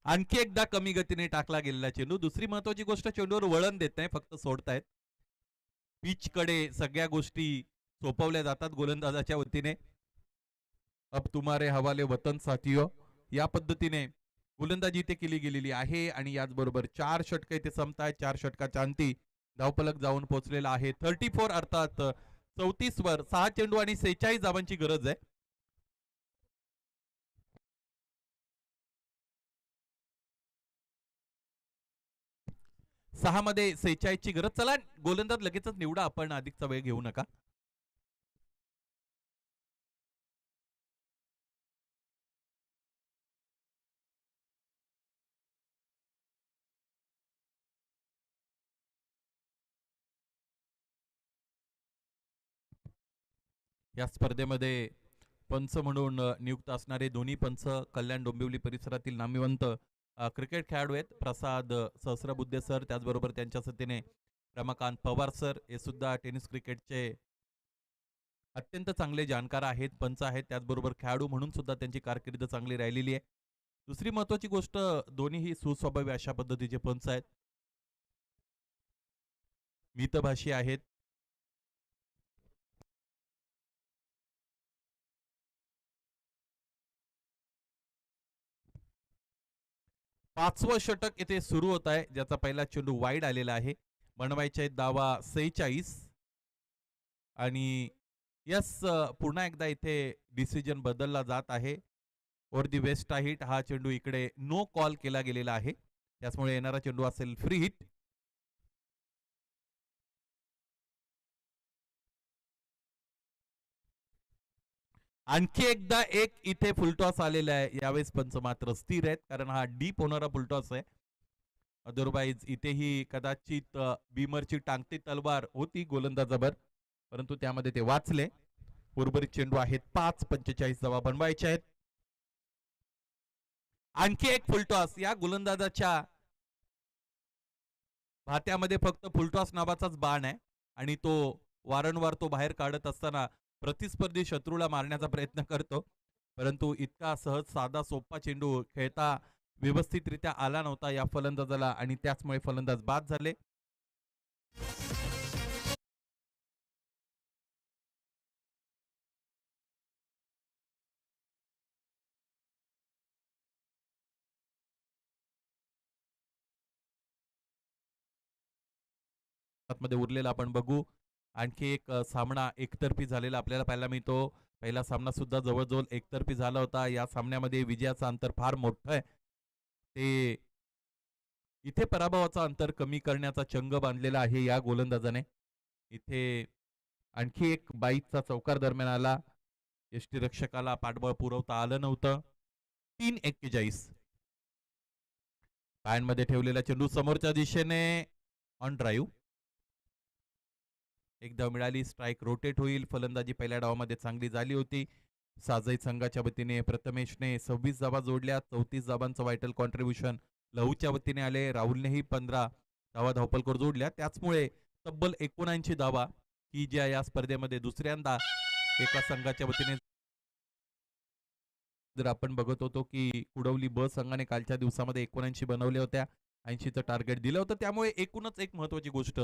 आणखी एकदा कमी गतीने टाकला गेलेला चेंडू. दुसरी महत्वाची गोष्ट, चेंडूवर वळण देत नाही, फक्त सोडतायत. पिच कडे सगळ्या गोष्टी सोपवल्या जातात गोलंदाजाच्या वतीने. अब तुम्हारे हवाले वतन साथियो या पद्धतीने गोलंदाजी इथे केली गेलेली आहे. आणि याचबरोबर 4 षटक इथे संपतायत. 4 षटकाच्या अंती धावफलक जाऊन पोहोचलेला आहे 34 अर्थात 34 वर. 6 चेंडू आणि 46 धावांची गरज आहे. सहा मध्ये 46 ची गरज. चला गोलंदाज लगेचच निवडा, आपण अधिकचा वेळ घेऊ नका. या स्पर्धेमध्ये पंच म्हणून नियुक्त असणारे दोन्ही पंच कल्याण डोंबिवली परिसरातील नामवंत क्रिकेट खेळाडू आहेत. प्रसाद सहस्रबुद्धे सर, त्याचबरोबर त्यांच्या साथीने रमाकांत पवार सर, हे सुद्धा टेनिस क्रिकेटचे अत्यंत चांगले जाणकार आहेत, पंच आहेत. त्याचबरोबर खेळाडू म्हणून सुद्धा त्यांची कारकीर्द चांगली राहिलेली आहे. दुसरी महत्वाची गोष्ट, दोन्हीही सुस्वभावी अशा पद्धतीचे पंच आहेत, मितभाषी आहेत. पाचवं षटक येथे सुरू होत आहे, ज्याचा पहिला चेंडू वाईड आलेला आहे. बनवायचे आहेत धावा 46 आणि यस, पुन्हा एकदा इथे डिसिजन बदलला जात आहे. ओर दी वेस्ट हिट हा चेंडू इकडे नो कॉल केला गेलेला आहे, त्यामुळे येणारा चेंडू असेल फ्री हिट. आणखी एकदा एक इथे फुलटॉस आलेला आहे. यावेळेस पंच मात्र स्थिर आहेत, कारण हा डीप होणारा फुलटॉस आहे. अदरवाईज इथेही कदाचित बीमरची टांगती तलवार होती गोलंदाजावर, परंतु त्यामध्ये ते वाचले. उर्वरित चेंडू आहेत 5, 45 धावा बनवायच्या आहेत. आणखी एक फुलटॉस. या गोलंदाजाच्या भात्यामध्ये फक्त फुलटॉस नावाचाच बाण आहे आणि तो वारंवार तो बाहेर काढत असताना प्रतिस्पर्धी शत्रूला मारण्याचा प्रयत्न करतो, परंतु इतका सहज साधा सोपा चेंडू खेळता व्यवस्थितरित्या आला नव्हता या फलंदाजाला आणि त्याचमुळे फलंदाज बाद झाले. मध्ये उरलेला आपण बघू. आणखी एक सामना एकतर्फी झालेला आपल्याला पाहायला मिळतो. पहिला सामना सुद्धा जवळजवळ एकतर्फी झाला होता. या सामन्यामध्ये विजयाचं अंतर फार मोठं आहे. ते इथे पराभवाचा अंतर कमी करण्याचा चंग बांधलेला आहे या गोलंदाजाने. इथे आणखी एक 22चा चौकार दरम्यान आला. यष्टीरक्षकाला पाठबळ पुरवता आलं नव्हतं. 3:41 पायांमध्ये ठेवलेला चेंडू समोरच्या दिशेने ऑन ड्राईव्ह. एक धाव मिळाली, स्ट्राईक रोटेट होईल. फलंदाजी पहिल्या डावामध्ये चांगली झाली होती. साजई संघाच्या वतीने प्रथमेशने 26 धावा जोडल्या. 34 धावांचं वायटल कॉन्ट्रीब्युशन लहूच्या वतीने आले. राहुलनेही 15 धावा धावपलकर जोडल्या. त्याचमुळे तब्बल 79 धावा की ज्या या स्पर्धेमध्ये दुसऱ्यांदा एका संघाच्या वतीने जर आपण बघत होतो की कुडवली ब संघाने कालच्या दिवसामध्ये 79 बनवल्या होत्या, 80चं टार्गेट दिलं होतं. त्यामुळे एकूणच एक महत्वाची गोष्ट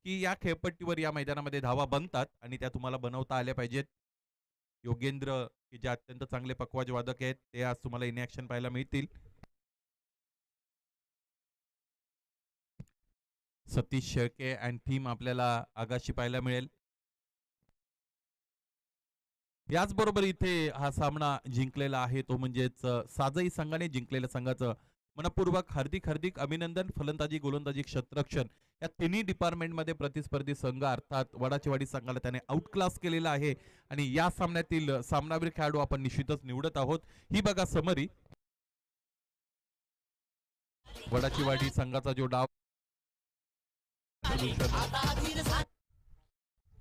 की या खेळपट्टीवर या मैदानामध्ये धावा बनतात आणि त्या तुम्हाला बनवता आल्या पाहिजेत. योगेंद्र की जे अत्यंत चांगले पखवाज वादक आहेत, ते आज तुम्हाला इन ऍक्शन पाहायला मिळतील. सतीश शेळके अँड टीम आपल्याला आगाशी पाहायला मिळेल. याचबरोबर इथे हा सामना जिंकलेला आहे तो म्हणजेच साजई संघाने जिंकलेल्या संघाचं मनपूर्वक हार्दिक हार्दिक अभिनंदन. फलंदाजी, गोलंदाजी, क्षेत्ररक्षण या तिन्ही डिपार्टमेंटमध्ये प्रतिस्पर्धी संघ अर्थात वडाचीवाडी संघाला त्याने आउटक्लास केलेला आहे आणि या सामन्यातील सामनावीर खेळाडू आपण निश्चितच निवडत आहोत. ही बघा समरी. वडाचीवाडी संघाचा जो डाव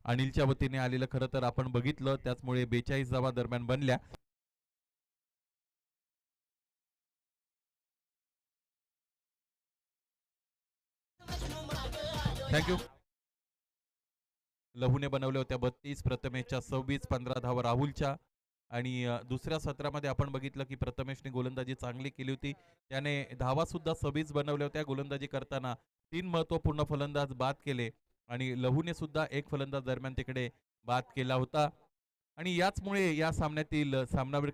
अनिलच्या वतीने आलेलं खरं तर आपण बघितलं, त्याचमुळे 42 धावा दरम्यान बनल्या. थँक्यू. लहूने बनवल्या होत्या 32, प्रथमेशच्या 26, 15 धावा राहुलच्या. आणि दुसऱ्या सत्रामध्ये आपण बघितलं की प्रथमेशने गोलंदाजी चांगली केली होती. त्याने धावा सुद्धा 26 बनवल्या होत्या. गोलंदाजी करताना 3 महत्वपूर्ण फलंदाज बाद केले आणि लहूने सुद्धा एक फलंदाज दरम्यान तिकडे बाद केला होता. आणि याचमुळे या सामन्यातील सामनावीर